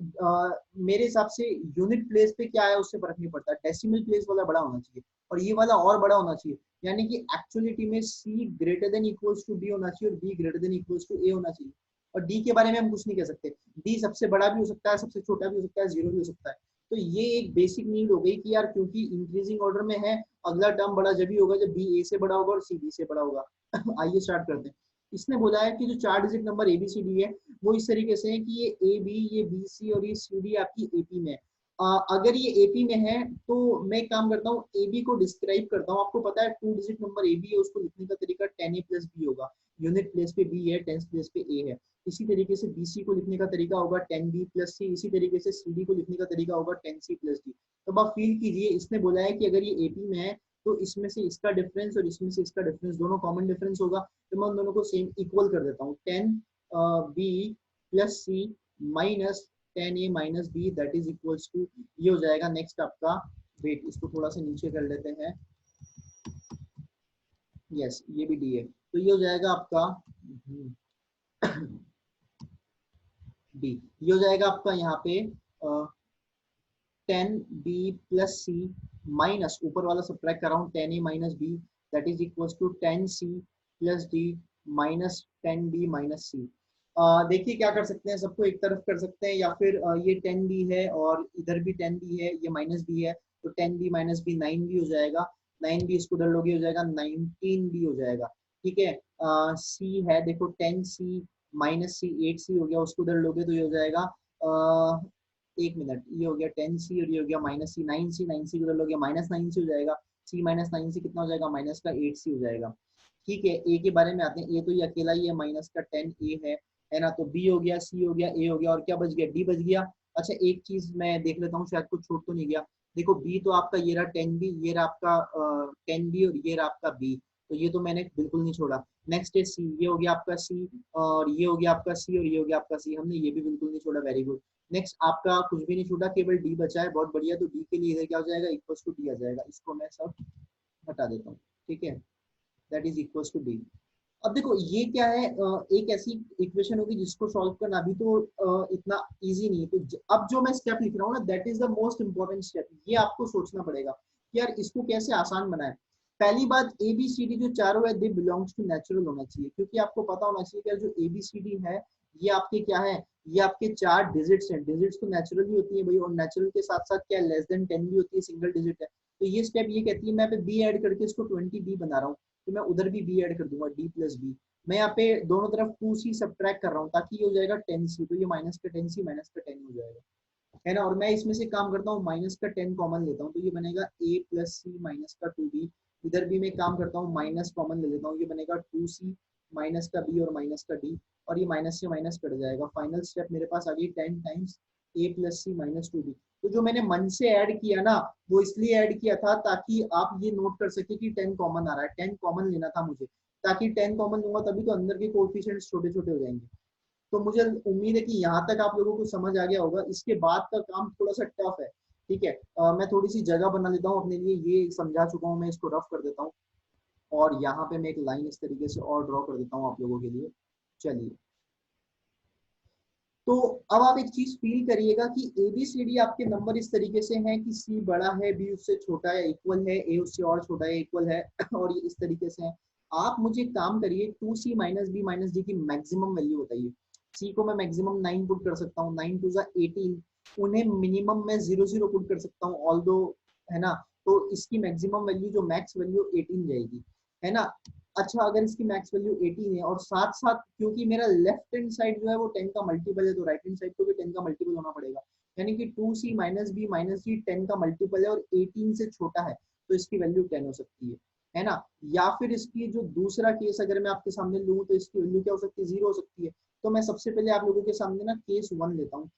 मेरे हिसाब से यूनिट प्लेस पे क्या है उससे फर्क नहीं पड़ता, डेसिमल प्लेस वाला बड़ा होना चाहिए और ये वाला और बड़ा होना चाहिए। यानी कि एक्चुअलिटी में c greater than equals to d होना चाहिए और b greater than equals to a होना चाहिए। और d के बारे में हम कुछ नहीं कह सकते, d सबसे बड़ा भी हो सकता है, सबसे छोटा भी हो सकता है, जीरो भी हो सकता है। तो ये एक बेसिक नीड हो गई कि यार क्योंकि इंक्रीजिंग ऑर्डर में है, अगला टर्म बड़ा जब भी होगा जब b a से बड़ा होगा और c b से बड़ा होगा। आइए स्टार्ट करते हैं। इसने बोला है कि जो 4 digit number A B C D है वो इस तरीके से है कि ये ए बी, ये बी सी और ये सी डी आपकी एपी में है। अगर ये एपी में है तो मैं काम करता हूँ ए बी को डिस्क्राइब करता हूँ। आपको पता है 2 डिजिट नंबर ए बी है, उसको लिखने का तरीका 10a प्लस बी होगा। यूनिट प्लेस पे बी है, टेंस प्लेस पे ए है। इसी तरीके से बी सी को लिखने का तरीका होगा 10b प्लस सी। इसी तरीके से सी डी को लिखने का तरीका होगा 10c प्लस डी। तो आप फील कीजिए, इसने बोला है कि अगर ये एपी में है तो इसमें से इसका डिफरेंस और इसमें से इसका डिफरेंस दोनों कॉमन डिफरेंस होगा, तो मैं उन दोनों को सेम इक्वल कर देता हूँ। 10b plus C minus 10a minus B that is equals to, ये हो जाएगा नेक्स्ट आपका, वेट इसको थोड़ा सा नीचे कर लेते हैं, यस ये भी डी है, तो ये हो जाएगा आपका डी। ये हो जाएगा आपका यहाँ पे 10b प्लस सी माइनस, ऊपर वाला सब्ट्रैक्ट कर रहा हूँ, 10a minus B that is equals to 10c plus D minus 10b minus C. देखिए क्या कर सकते हैं, सबको एक तरफ कर सकते हैं या फिर ये 10b है और इधर भी 10b है, ये माइनस b है, तो 10b माइनस बी 9b हो जाएगा, 9b इसको उधर लोगे हो जाएगा 19b हो जाएगा। ठीक है, c है देखो 10c माइनस सी 8c हो गया, उसको उधर लोगे तो ये हो जाएगा एक मिनट, ये हो गया 10c और ये हो गया माइनस सी 9c, 9c उधर लोगे माइनस 9c हो जाएगा, c माइनस 9c कितना हो जाएगा, माइनस का 8c हो जाएगा। ठीक है, ए के बारे में आते हैं। ए तो ये अकेला ही है, माइनस का 10a है ना, तो बी हो गया, सी हो गया, ए हो गया और क्या बच गया, डी बच गया। अच्छा एक चीज मैं देख लेता हूँ शायद कुछ छूट तो नहीं गया। देखो बी तो आपका ये रहा 10b, ये रहा आपका 10b और ये रहा आपका बी, तो ये तो मैंने बिल्कुल नहीं छोड़ा। नेक्स्ट है सी, ये हो गया आपका सी और ये हो गया आपका सी और ये हो गया आपका सी, हमने ये भी बिल्कुल नहीं छोड़ा, वेरी गुड। नेक्स्ट आपका कुछ भी नहीं छूटा, केवल डी बचा है, बहुत बढ़िया। तो डी के लिए इधर क्या हो जाएगा, इक्वल टू डी आ जाएगा, इसको मैं सब हटा देता हूँ। ठीक है, that is equal to D. अब देखो ये क्या है, एक ऐसी इक्वेशन होगी जिसको सॉल्व करना अभी तो इतना इजी नहीं है, तो अब जो मैं स्टेप लिख रहा हूँ ना that is the most important step. ये आपको सोचना पड़ेगा कि यार इसको कैसे आसान बनाए। पहली बात, ए बी सी डी जो चारों है दे बिलोंग्स टू नेचुरल होना चाहिए, क्योंकि आपको पता होना चाहिए कि जो ए बी सी डी है ये आपके क्या है, ये आपके 4 डिजिट्स हैं। डिजिट्स तो नेचुरल ही होती है भाई, और नेचुरल के साथ साथ क्या लेस देन 10 भी होती है, सिंगल डिजिट है। तो ये स्टेप ये कहती है मैं पे बी ऐड करके इसको 20b बना रहा हूँ, तो मैं उधर भी बी ऐड कर दूंगा, डी प्लस बी। मैं यहाँ पे दोनों तरफ 2c सब्ट्रैक्ट कर रहा हूँ ताकि ये हो जाएगा 10c, तो ये माइनस का 10c माइनस का 10 हो जाएगा, है ना। और मैं इसमें से काम करता हूँ माइनस का 10 कॉमन लेता हूँ, तो ये बनेगा a प्लस सी माइनस का 2b। इधर भी मैं काम करता हूँ माइनस कॉमन ले लेता हूँ, ये बनेगा 2c माइनस का बी और माइनस का डी, और ये माइनस से माइनस कट जाएगा। फाइनल स्टेप मेरे पास आ गई 10 टाइम्स ए प्लस सी माइनस 2b। तो जो मैंने मन से ऐड किया ना, वो इसलिए ऐड किया था ताकि आप ये नोट कर सके कि 10 कॉमन आ रहा है, 10 कॉमन लेना था मुझे, ताकि 10 कॉमन लूंगा तभी तो अंदर के कोएफिशिएंट्स छोटे छोटे हो जाएंगे। तो मुझे उम्मीद है कि यहाँ तक आप लोगों को समझ आ गया होगा। इसके बाद का काम थोड़ा सा टफ है, ठीक है। मैं थोड़ी सी जगह बना लेता हूँ अपने लिए, ये समझा चुका हूँ मैं, इसको रफ कर देता हूँ और यहाँ पे मैं एक लाइन इस तरीके से और ड्रॉ कर देता हूँ आप लोगों के लिए। चलिए, तो अब आप एक चीज फील करिएगा कि एबीसीडी आपके नंबर इस तरीके से हैं कि सी बड़ा है, बी उससे छोटा है, इक्वल है, ए उससे और छोटा है, इक्वल है और ये इस तरीके से है। आप मुझे काम करिए, 2c minus B minus D की मैक्सिमम वैल्यू बताइए। सी को मैं मैक्सिमम 9 पुट कर सकता हूँ, 9 टू जा 18। उन्हें मिनिमम मैं 0 0 पुट कर सकता हूँ, ऑल दो, है ना। तो इसकी मैक्सिमम वैल्यू जो मैक्स वैल्यू 18 जाएगी, है ना। अच्छा, अगर इसकी मैक्स वैल्यू 18 है और साथ साथ क्योंकि मेरा लेफ्ट हैंड साइड जो है वो 10 का मल्टीपल है, तो राइट हैंड साइड को भी 10 का मल्टीपल होना पड़ेगा। यानी कि 2c minus B minus D 10 का मल्टीपल है और 18 से छोटा है, तो इसकी वैल्यू 10 हो सकती है ना। या फिर इसकी जो दूसरा केस अगर मैं आपके सामने लूँ तो इसकी वैल्यू क्या हो सकती है, 0 हो सकती है। तो मैं सबसे पहले आप लोगों के सामने ना केस 1 लेता हूँ,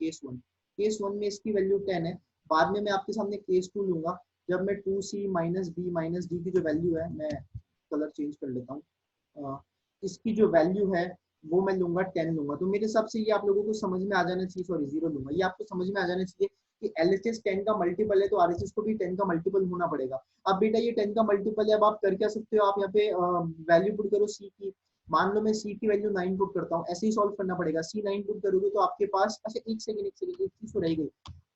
केस वन में इसकी वैल्यू 10 है। बाद में मैं आपके सामने केस 2 लूंगा, जब मैं 2c minus B minus D की जो वैल्यू है, मैं कलर चेंज कर लेता हूँ, इसकी जो वैल्यू है वो मैं लूंगा 10 लूंगा। तो मेरे हिसाब से ये आप लोगों को समझ में आ जाना चाहिए, सॉरी 0 लूंगा, ये आपको समझ में आ जाना चाहिए कि एलएचएस 10 का मल्टीपल है तो आरएचएस को भी 10 का मल्टीपल होना पड़ेगा। अब बेटा ये 10 का मल्टीपल है, अब आप कर क्या सकते हो, आप यहाँ पे वैल्यू पुट करो सी की। मान लो मैं सी की वैल्यू 9 पुट करता हूँ, ऐसे ही सॉल्व करना पड़ेगा। सी 9 पुट करोगे तो आपके पास, अच्छा एक सेकंड एक चीज तो रह गई।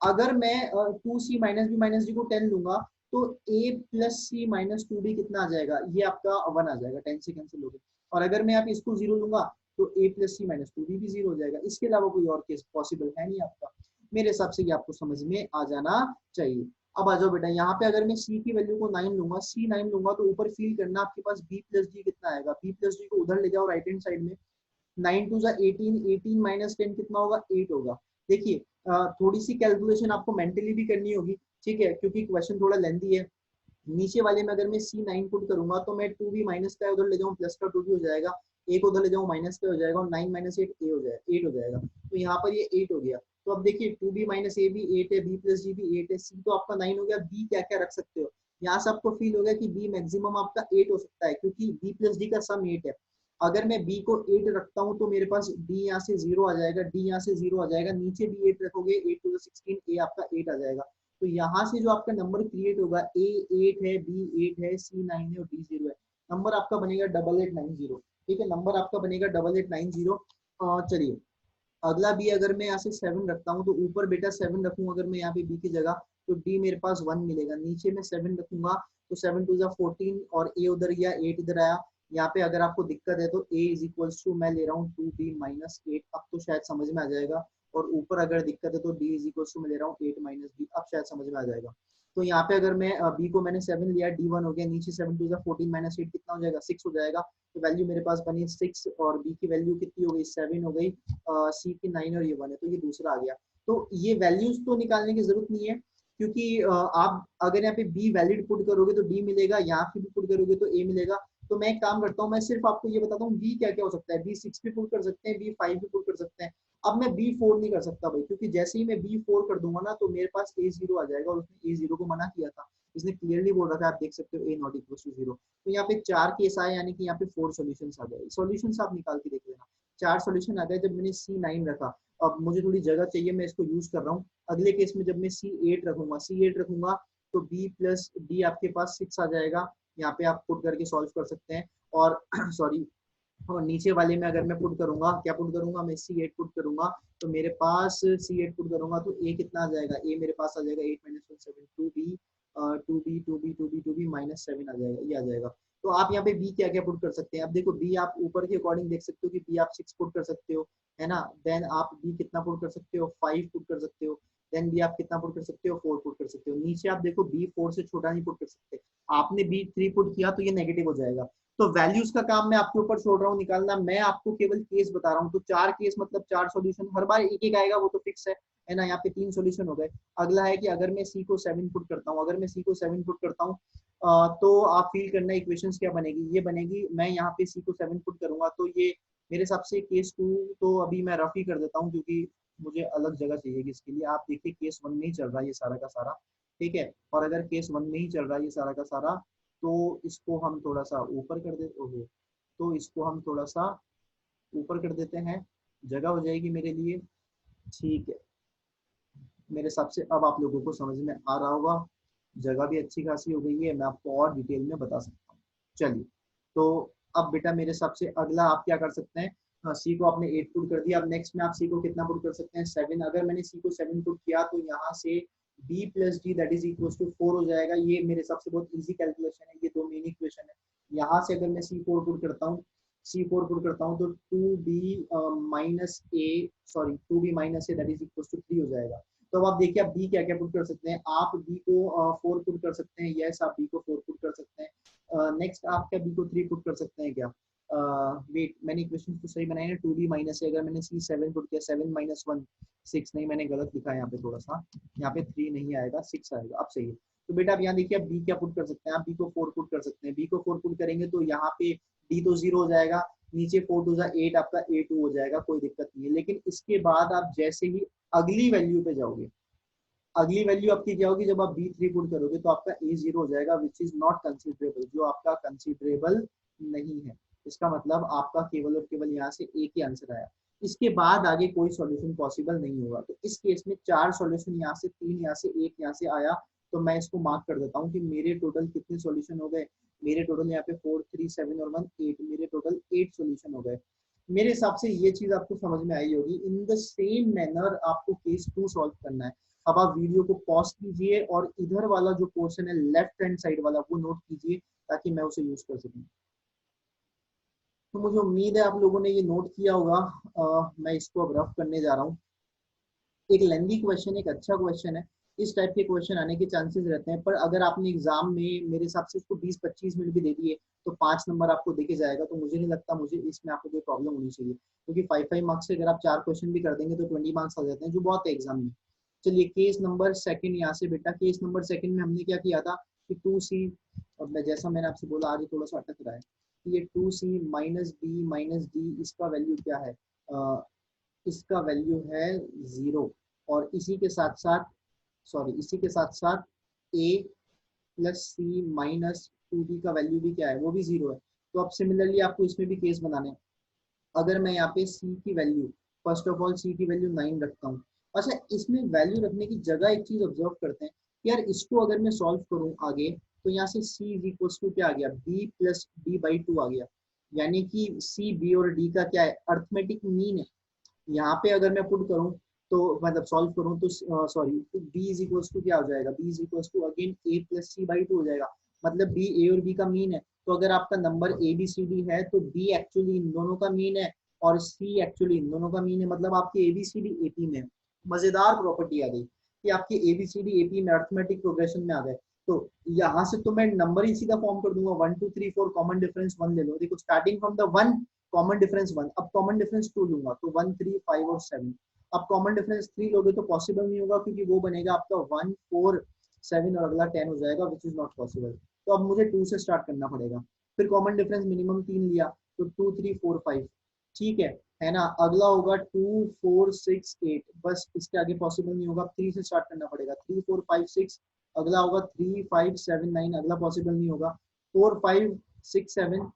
अगर मैं 2c minus B minus D को 10 लूंगा तो a plus C minus 2b कितना आ जाएगा, ये आपका 1 आ जाएगा, 10 से कैंसिल हो गया। और अगर मैं आप इसको 0 लूंगा तो a plus C minus 2b भी 0 हो जाएगा। इसके अलावा कोई और केस पॉसिबल है नहीं आपका। मेरे हिसाब से ये आपको समझ में आ जाना चाहिए। अब आ जाओ बेटा, यहाँ पे अगर मैं c की वैल्यू को 9 लूंगा, c 9 लूंगा तो ऊपर फील करना आपके पास b प्लस डी कितना आएगा। b प्लस डी को उधर ले जाओ राइट हैंड साइड में, 9 टू जा 18, 18 माइनस 10 कितना होगा, 8 होगा। देखिए, थोड़ी सी कैलकुलेशन आपको मेंटली भी करनी होगी, ठीक है, क्योंकि क्वेश्चन थोड़ा लेंथी है। नीचे वाले में अगर मैं C9 पुट करूंगा तो मैं 2b माइनस का उधर ले जाऊँ, प्लस का 2b हो जाएगा, एक उधर ले जाऊँ माइनस का हो जाएगा, और 9 माइनस 8 ए हो जाएगा, 8 हो जाएगा। तो यहाँ पर ये 8 हो गया। तो अब देखिए 2b माइनस ए भी 8 है, b प्लस डी भी 8 है, c तो आपका 9 हो गया। b क्या क्या रख सकते हो, यहाँ से आपको फील हो गया कि b मैक्सिमम आपका 8 हो सकता है, क्योंकि b प्लस डी का सम 8 है। अगर मैं b को 8 रखता हूँ तो मेरे पास d यहाँ से 0 आ जाएगा, d यहाँ से 0 आ जाएगा, नीचे भी 8 रखोगे, 8 टू 16, a आपका 8 आ जाएगा। तो यहाँ से जो आपका नंबर क्रिएट होगा, a 8 है, b 8 है, c 9 है और d 0 है, नंबर आपका बनेगा 8890। ठीक है, नंबर आपका बनेगा 8890। चलिए, अगला b अगर मैं यहाँ से 7 रखता हूँ तो ऊपर बेटा 7 रखूँ अगर मैं यहाँ पे b की जगह, तो d मेरे पास 1 मिलेगा। नीचे में 7 रखूंगा तो 7 टू जा 14 और a उधर गया, 8 इधर आया। यहाँ पे अगर आपको दिक्कत है तो a इज इक्वल्स टू मैं ले रहा हूँ 2b माइनस 8, अब तो शायद समझ में आ जाएगा। और ऊपर अगर दिक्कत है तो d इज इक्वल्स टू मैं ले रहा हूँ 8 माइनस b, अब शायद समझ में आ जाएगा। तो यहाँ पे अगर मैं b को मैंने 7 लिया, d 1 हो गया, नीचे 7 टू जा 14 माइनस 8 कितना हो जाएगा, 6 हो जाएगा। तो वैल्यू मेरे पास बनी 6 और b की वैल्यू कितनी हो गई, 7 हो गई, सी की 9 और ये 1 है, तो ये दूसरा आ गया। तो ये वैल्यूज तो निकालने की जरूरत नहीं है, क्योंकि आप अगर यहाँ पे b वैलिड पुट करोगे तो d मिलेगा, यहाँ पे भी पुट करोगे तो a मिलेगा। तो मैं एक काम करता हूँ, मैं सिर्फ आपको ये बताता हूँ b क्या क्या हो सकता है। b 6 भी पुट कर सकते हैं, b 5 भी पुट कर सकते हैं। अब मैं b 4 नहीं कर सकता भाई, क्योंकि जैसे ही मैं b 4 कर दूंगा ना तो मेरे पास a 0 आ जाएगा, और उसने a 0 को मना किया था, इसने क्लियरली बोल रखा है, आप देख सकते हो a नॉट इक्वल टू 0। तो यहाँ पे 4 केस आए, यानी कि यहाँ पे 4 सॉल्यूशंस आ गए। सॉल्यूशंस आप निकाल के देख लेना, 4 सॉल्यूशन आ गए जब मैंने C9 रखा। अब मुझे थोड़ी जगह चाहिए, मैं इसको यूज कर रहा हूँ। अगले केस में जब मैं C8 रखूंगा तो b प्लस डी आपके पास 6 आ जाएगा। यहाँ पे आप पुट करके सॉल्व कर सकते हैं। और सॉरी, और नीचे वाले में अगर मैं पुट करूंगा, क्या पुट करूंगा, मैं C8 पुट करूंगा तो मेरे पास C8 पुट करूंगा तो a कितना आ जाएगा, a मेरे पास आ जाएगा 8 माइनस 1 7, 2b माइनस 7 आ जाएगा, ये आ जाएगा। तो आप यहाँ पे b क्या क्या पुट कर सकते हैं। अब देखो b आप ऊपर के अकॉर्डिंग देख सकते हो कि b आप 6 पुट कर सकते हो, है ना। देन आप b कितना पुट कर सकते हो, 5 पुट कर सकते हो। देन b आप कितना पुट कर सकते हो, 4 पुट कर सकते हो। नीचे आप देखो b 4 से छोटा नहीं पुट कर सकते। आपने b 3 पुट किया तो ये नेगेटिव हो जाएगा। तो वैल्यूज का काम मैं आपके ऊपर छोड़ रहा हूँ निकालना, मैं आपको केवल केस बता रहा हूँ। तो 4 केस मतलब 4 सॉल्यूशन, हर बार एक एक आएगा, वो तो फिक्स है ना। यहाँ पे 3 सॉल्यूशन हो गए। अगला है कि अगर मैं सी को 7 पुट करता हूँ, अगर मैं सी को 7 पुट करता हूँ तो आप फील करना इक्वेशंस क्या बनेगी, ये बनेगी, मैं यहाँ पे सी को 7 पुट करूंगा तो ये मेरे हिसाब से केस 2 तो अभी मैं रफ ही कर देता हूँ, क्योंकि मुझे अलग जगह चाहिए इसके लिए। आप देखिए केस 1 में ही चल रहा है ये सारा का सारा, ठीक है। और अगर केस 1 में ही चल रहा है ये सारा का सारा, तो इसको हम थोड़ा सा ऊपर कर देते हो, तो इसको हम थोड़ा सा ऊपर कर देते हैं, जगह हो जाएगी मेरे लिए, ठीक है। मेरे हिसाब से अब आप लोगों को समझ में आ रहा होगा, जगह भी अच्छी खासी हो गई है, मैं आपको और डिटेल में बता सकता हूँ। चलिए, तो अब बेटा मेरे हिसाब से अगला आप क्या कर सकते हैं, सी को आपने 8 पुट कर दिया, अब नेक्स्ट में आप सी को कितना पुट कर सकते हैं, 7। अगर मैंने सी को 7 पुट किया तो यहाँ से b plus D that is equal to 4 हो जाएगा। ये मेरे हिसाब से बहुत इजी कैलकुलेशन है, ये दो मेन इक्वेशन है। यहाँ से अगर मैं C4 पुट करता हूँ, C4 पुट करता हूँ तो 2b minus A, sorry 2b minus A that is equal to 3 हो जाएगा। तो अब आप देखिए आप बी क्या क्या पुट कर सकते हैं, आप बी को 4 पुट कर सकते हैं, यस आप बी को 4 पुट कर सकते हैं। नेक्स्ट आप क्या बी को 3 पुट कर सकते हैं क्या, वेट मैंने इक्वेशन तो सही बनाई है, 2b माइनस है, अगर मैंने सी 7 पुट किया, 7 माइनस 1 6, नहीं मैंने गलत लिखा है यहाँ पे थोड़ा सा, यहाँ पे 3 नहीं आएगा 6 आएगा, अब सही है। तो बेटा आप यहाँ देखिए आप बी क्या पुट कर सकते हैं, आप बी को 4 पुट कर सकते हैं, बी को 4 पुट करेंगे तो यहाँ पे डी तो 0 हो जाएगा, नीचे 4 टू 8 आपका a2 हो जाएगा, कोई दिक्कत नहीं है। लेकिन इसके बाद आप जैसे ही अगली वैल्यू पे जाओगे, अगली वैल्यू आपकी क्या होगी, जब आप b3 पुट करोगे तो आपका a0 हो जाएगा, विच इज नॉट कंसिडरेबल, जो आपका कंसिडरेबल नहीं है। इसका मतलब आपका केवल और केवल यहाँ से एक ही आंसर आया, इसके बाद आगे कोई सॉल्यूशन पॉसिबल नहीं होगा। तो इस केस में 4 सॉल्यूशन यहाँ से, 3 यहाँ से, 1 यहाँ से आया, तो मैं इसको मार्क कर देता हूँ कि मेरे टोटल कितने सॉल्यूशन हो गए, मेरे टोटल यहाँ पे 4 3 7 और 1 8, मेरे टोटल 8 सॉल्यूशन हो गए। मेरे हिसाब से ये चीज आपको समझ में आई होगी। इन द सेम मैनर आपको केस 2 सॉल्व करना है। अब आप वीडियो को पॉज कीजिए और इधर वाला जो पोर्शन है लेफ्ट हैंड साइड वाला वो नोट कीजिए, ताकि मैं उसे यूज कर सकूं। तो मुझे उम्मीद है आप लोगों ने ये नोट किया होगा। मैं इसको अब रफ करने जा रहा हूँ। एक लेंदी क्वेश्चन, एक अच्छा क्वेश्चन है, इस टाइप के क्वेश्चन आने के चांसेस रहते हैं, पर अगर आपने एग्जाम में मेरे हिसाब से इसको 20-25 मिनट भी दे दिए तो 5 नंबर आपको देके जाएगा। तो मुझे नहीं लगता मुझे इसमें आपको कोई प्रॉब्लम होनी चाहिए, क्योंकि 5 मार्क्स से अगर आप 4 क्वेश्चन भी कर देंगे तो 20 मार्क्स आ जाते हैं, जो बहुत है एग्जाम में। चलिए केस नंबर सेकंड, यहाँ से बेटा केस नंबर सेकंड में हमने क्या किया था कि 2c, और मैं जैसा मैंने आपसे बोला आज थोड़ा सा अटक रहा है, ये 2c minus B minus D, इसका वैल्यू क्या है, इसका वैल्यू है 0, और इसी के साथ साथ, सॉरी इसी के साथ साथ a plus C minus 2b का वैल्यू भी क्या है, वो भी 0 है। तो अब सिमिलरली आपको इसमें भी केस बनाने हैं। अगर मैं यहाँ पे c की value, first of all c की वैल्यू 9 रखता हूँ। अच्छा, इसमें वैल्यू रखने की जगह एक चीज ऑब्जर्व करते हैं, यार इसको अगर मैं सॉल्व करूँ आगे, तो यहाँ से c इज इक्वल टू क्या आ गया, b प्लस डी बाई 2 आ गया, यानी कि c b और d का क्या है, अर्थमेटिक मीन है। यहाँ पे अगर मैं पुट करूँ तो मतलब सॉल्व करूँ तो सॉरी, तो b इज इक्वल टू क्या हो जाएगा, b is equal to again a plus C by 2 हो जाएगा, मतलब b a और b का मीन है। तो अगर आपका number a b c d है तो b एक्चुअली इन दोनों का मीन है और c एक्चुअली इन दोनों का मीन है, मतलब आपकी a b c d AP में है। मजेदार प्रॉपर्टी आ गई कि आपकी a b c d AP में अर्थमेटिक प्रोग्रेशन में आ गए। तो यहाँ से तो मैं नंबर ही सीधा फॉर्म कर दूंगा, 1 2 3 4 कॉमन डिफरेंस 1 ले लो, देखो starting from the 1 common difference 1, अब कॉमन डिफरेंस 2 लूंगा तो 1 3 5 और 7। अब कॉमन डिफरेंस 3 लोगे तो पॉसिबल नहीं होगा, क्योंकि वो बनेगा आपका 1 4 7 और अगला 10 हो जाएगा, विच इज नॉट पॉसिबल। तो अब मुझे 2 से स्टार्ट करना पड़ेगा। फिर कॉमन डिफरेंस मिनिमम 3 लिया तो 2 3 4 5, ठीक है ना। अगला होगा 2 4 6 8, बस इसके आगे पॉसिबल नहीं होगा, 3 से स्टार्ट करना पड़ेगा, 3 4 5 6। अगला होगा 3 5 7 9, अगला पॉसिबल नहीं होगा, 4 5 6 7।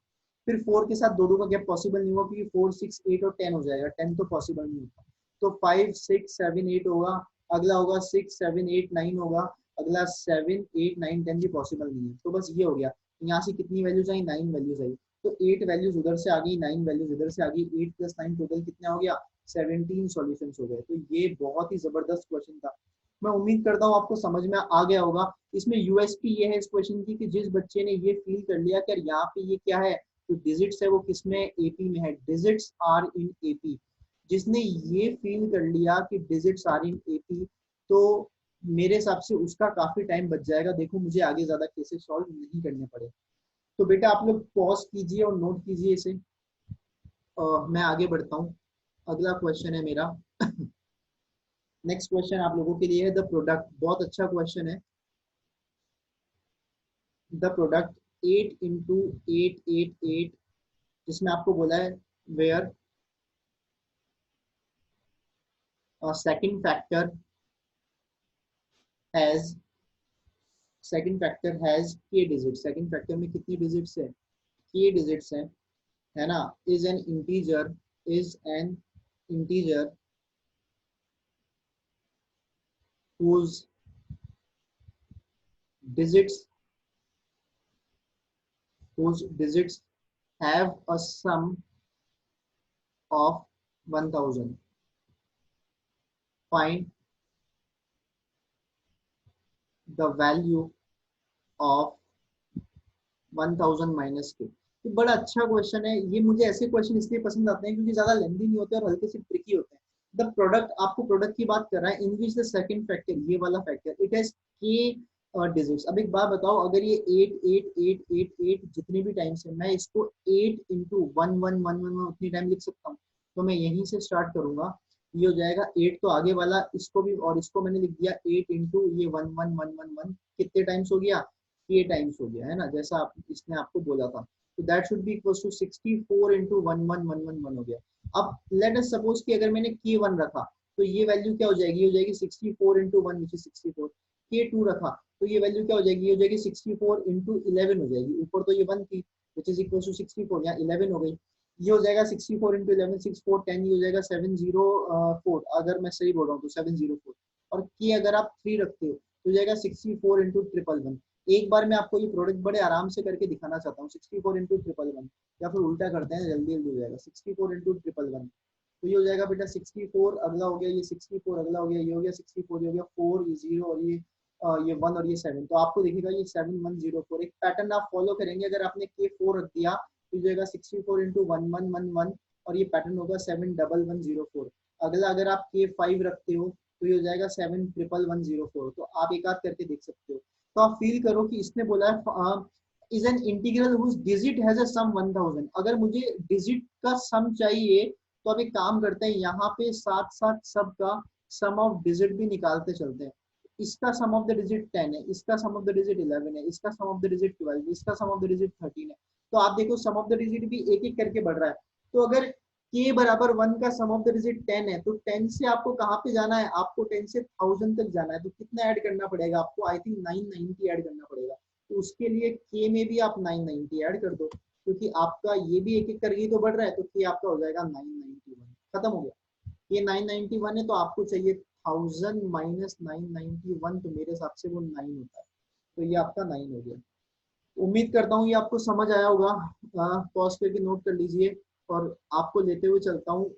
फिर 4 के साथ दो का गैप पॉसिबल नहीं होगा, क्योंकि 4 6 8 और 10 हो जाएगा, 10 तो पॉसिबल नहीं होगा। तो 5 6 7 8 होगा, अगला होगा 6 7 8 9 होगा, अगला 7 8 9 10 भी पॉसिबल नहीं है। तो बस ये हो गया, यहाँ से कितनी वैल्यूज आई, 9 वैल्यूज आई। तो 8 वैल्यूज उधर से आ गई, 9 वैल्यूज इधर से आ गई, 8 प्लस 9 टोटल कितना हो गया, 17 सॉल्यूशंस हो गए। तो ये बहुत ही जबरदस्त क्वेश्चन था, मैं उम्मीद करता हूँ आपको समझ में आ गया होगा। इसमें यूएसपी ये है इस क्वेश्चन की कि जिस बच्चे ने ये फील कर लिया कि यहाँ पे ये क्या है, तो डिजिट्स है वो किसमें, एपी में है, डिजिट्स आर इन एपी। जिसने ये फील कर लिया कि डिजिट्स आर इन एपी, तो मेरे हिसाब से उसका काफी टाइम बच जाएगा। देखो मुझे आगे ज्यादा केसेस सॉल्व नहीं करने पड़े। तो बेटा आप लोग पॉज कीजिए और नोट कीजिए इसे। मैं आगे बढ़ता हूँ। अगला क्वेश्चन है मेरा। नेक्स्ट क्वेश्चन आप लोगों के लिए है द प्रोडक्ट। बहुत अच्छा क्वेश्चन है। द प्रोडक्ट 8 इंटू 888, जिसमें आपको बोला है वेयर सेकंड फैक्टर हैज के डिजिट। सेकंड फैक्टर में कितनी डिजिट्स है? के डिजिट्स है ना। Is an integer, is an integer whose digits have a sum of 1000. Find the value of 1000 minus के। ये बड़ा अच्छा क्वेश्चन है। ये मुझे ऐसे क्वेश्चन इसलिए पसंद आते हैं क्योंकि ज्यादा लेंथी नहीं होते और हल्के से ट्रिकी होते हैं। द प्रोडक्ट, आपको प्रोडक्ट की बात कर रहा है इन विच द सेकंड फैक्टर, ये वाला फैक्टर, इट हैज के डिजिट्स। अब एक बात बताओ, अगर ये 8 8 8 8 8 जितने भी टाइम्स है, मैं इसको 8 इंटू 1 1 1 1 उतनी टाइम लिख सकता हूँ। तो मैं यहीं से स्टार्ट करूंगा। ये हो जाएगा 8, तो आगे वाला इसको भी और इसको मैंने लिख दिया 8 इंटू ये 1 1 1 1 1, कितने टाइम्स हो गया? के टाइम्स हो गया, है ना, जैसा आप इसने आपको बोला था। तो that should be equal to 64 into 1 1 1 1 1 हो गया। अब लेट अस सपोज कि अगर मैंने के 1 रखा तो ये वैल्यू क्या हो जाएगी? हो जाएगी 64 इंटू 1 विच इज 64। के 2 रखा तो ये वैल्यू क्या हो जाएगी? हो जाएगी 64 इंटू 11 हो जाएगी। ऊपर तो ये 1 थी विच इज इक्वल टू 64, यहाँ 11 हो गई। ये हो जाएगा 64 इंटू 11, 6 4 10, ये हो जाएगा 704। अगर मैं सही बोल रहा हूँ तो 704। और के अगर आप 3 रखते हो तो हो जाएगा 64 इंटू 111। एक बार मैं आपको ये प्रोडक्ट बड़े आराम से करके दिखाना चाहता हूँ। 64 इंटू 111, या फिर उल्टा करते हैं, जल्दी जल्दी हो जाएगा। 64 इंटू 111, तो ये हो जाएगा बेटा 64, अगला हो गया ये 64, अगला हो गया ये हो गया 64, ये हो गया 4, ये 0 और ये 1 और ये 7। तो आपको दिखेगा ये 7104। एक पैटर्न आप फॉलो करेंगे। अगर आपने के 4 रख दिया तो ये जाएगा 64 इंटू 1111 और ये पैटर्न होगा 71104। अगला अगर आप के 5 रखते हो तो ये हो जाएगा 71104। तो आप एक आध करके देख सकते हो। तो आप फील करो कि इसने बोला है is an integral whose digit has a sum 1000। अगर मुझे डिजिट का सम चाहिए तो अब एक काम करते हैं, यहाँ पे साथ साथ सबका सम ऑफ डिजिट भी निकालते चलते हैं। इसका सम ऑफ द डिजिट 10 है, इसका सम ऑफ द डिजिट 11 है, इसका सम ऑफ द डिजिट 12, इसका सम ऑफ द डिजिट 13 है। तो आप देखो सम ऑफ द डिजिट भी एक एक करके बढ़ रहा है। तो अगर k बराबर 1 का सम ऑफ द डिजिट 10 है तो 10 से आपको कहाँ पे जाना है? आपको 10 से 1000 तक जाना है। तो कितना ऐड करना पड़ेगा आपको? आई थिंक 990 ऐड करना पड़ेगा। तो उसके लिए k में भी आप 990 ऐड कर दो, क्योंकि आपका ये भी एक एक करके तो बढ़ रहा है। तो k आपका हो जाएगा 991। खत्म हो गया। ये 991 है तो आपको चाहिए 1000 माइनस 991, तो मेरे हिसाब से वो 9 होता है। तो ये आपका 9 हो गया। उम्मीद करता हूँ ये आपको समझ आया होगा। पॉज करके नोट कर लीजिए और आपको लेते हुए चलता हूँ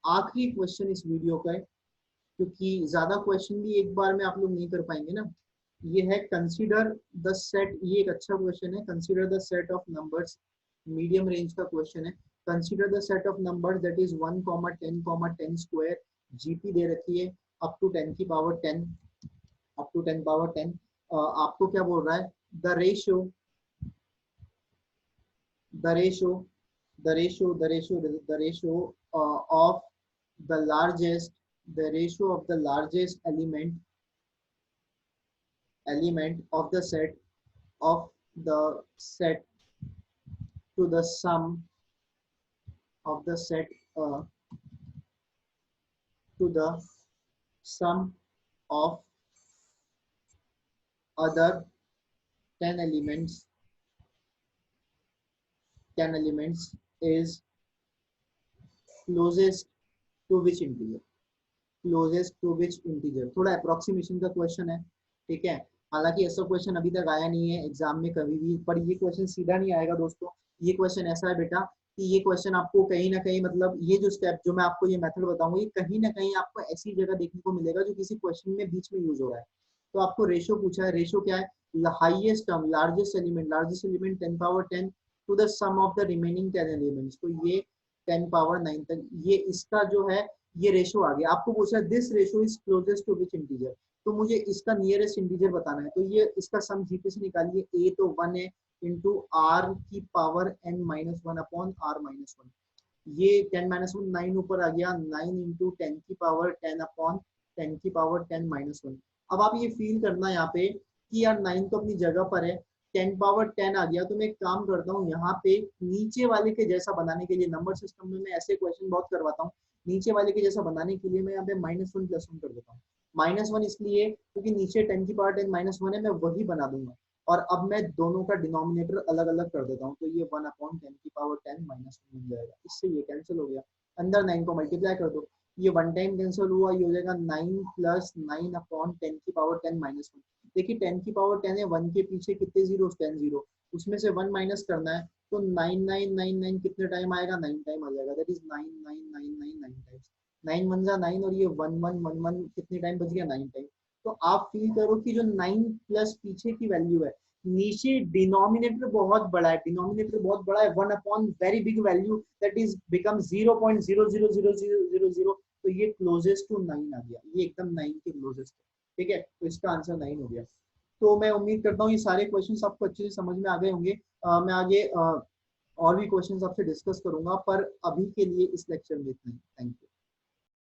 आखिरी क्वेश्चन इस वीडियो का है, क्योंकि ज्यादा क्वेश्चन भी एक बार में आप लोग नहीं कर पाएंगे ना। ये है कंसीडर द सेट। ये एक अच्छा क्वेश्चन है। Consider the set of numbers, medium range का क्वेश्चन है। Consider the set of numbers that is 1, 10, 10 square. GP दे रखी है अप टू 10 की पावर 10, अप टू 10 पावर 10। आपको क्या बोल रहा है? The ratio the ratio of the largest element of the set to the sum of the set to the sum of other 10 elements is closest to which integer? Closest to which integer. थोड़ा approximation का question है, ठीक है। हालांकि ऐसा question अभी तक आया नहीं है एग्जाम में कभी भी, पर ये क्वेश्चन सीधा नहीं आएगा दोस्तों। ये क्वेश्चन ऐसा है बेटा कि ये क्वेश्चन आपको कहीं ना कहीं, मतलब ये जो स्टेप जो मैं आपको ये मेथड बताऊंगा, ये कहीं ना कहीं आपको ऐसी जगह देखने को मिलेगा जो किसी क्वेश्चन में बीच में यूज हो रहा है। तो आपको रेशियो पूछा है। रेशियो क्या है? Highest term, largest element 10 power 10 to the sum of the remaining 10 elements. तो ये 10 पावर 9 तक, ये इसका जो है ये रेशो आ गया। आपको पूछा this ratio is closest to which integer, तो मुझे इसका नियरेस्ट इंटीजर बताना है। तो ये इसका सम जीपी से निकालिए। ए तो 1 है, इंटू आर की power n minus one upon r minus one. ये 10 माइनस वन 9 ऊपर आ गया, 9 इंटू 10 की पावर 10 अपॉन 10 की पावर 10 माइनस वन। अब आप ये फील करना यहाँ पे कि यार 9 तो अपनी जगह पर है, 10 पावर 10 आ गया, तो मैं एक काम करता हूँ यहाँ पे नीचे वाले के जैसा बनाने के लिए, नंबर सिस्टम में मैं ऐसे क्वेश्चन बहुत करवाता हूँ, नीचे वाले के जैसा बनाने के लिए मैं यहाँ पे माइनस वन प्लस वन कर देता हूँ। माइनस वन इसलिए क्योंकि नीचे 10 की पावर 10 माइनस वन है, मैं वही बना दूंगा। और अब मैं दोनों का डिनोमिनेटर अलग अलग कर देता हूँ, तो ये 1 अपॉन 10 की पावर 10 माइनस वन मिल जाएगा। इससे ये कैंसिल हो गया, अंदर 9 को मल्टीप्लाई कर दो, ये वन टाइम कैंसिल हुआ, ये हो जाएगा 9 प्लस 9 अपॉन 10 की पावर 10 माइनस वन। देखिए 10 की पावर 10 है, 1 के पीछे कितने जीरो, 10 जीरो, उसमें से 1 माइनस करना है, तो 9999 कितने टाइम आएगा, 9 टाइम आ जाएगा, दैट इज 9999 टाइम्स। 9 वन जा 9 और ये 1111 कितने टाइम बच गया, 9 टाइम। तो आप फील करो कि जो 9 प्लस पीछे की वैल्यू है, नीचे डिनोमिनेटर बहुत बड़ा है, डिनोमिनेटर बहुत बड़ा है, 1 upon very big value that is become 0.00000, तो ये क्लोजेस्ट टू 9 आ गया, ये एकदम 9 के क्लोजेस्ट है। ठीक है, तो इसका आंसर 9 हो गया। तो मैं उम्मीद करता हूँ ये सारे क्वेश्चंस आपको अच्छे से समझ में आ गए होंगे। मैं आगे और भी क्वेश्चंस आपसे डिस्कस करूंगा, पर अभी के लिए इस लेक्चर में इतना ही। Thank you.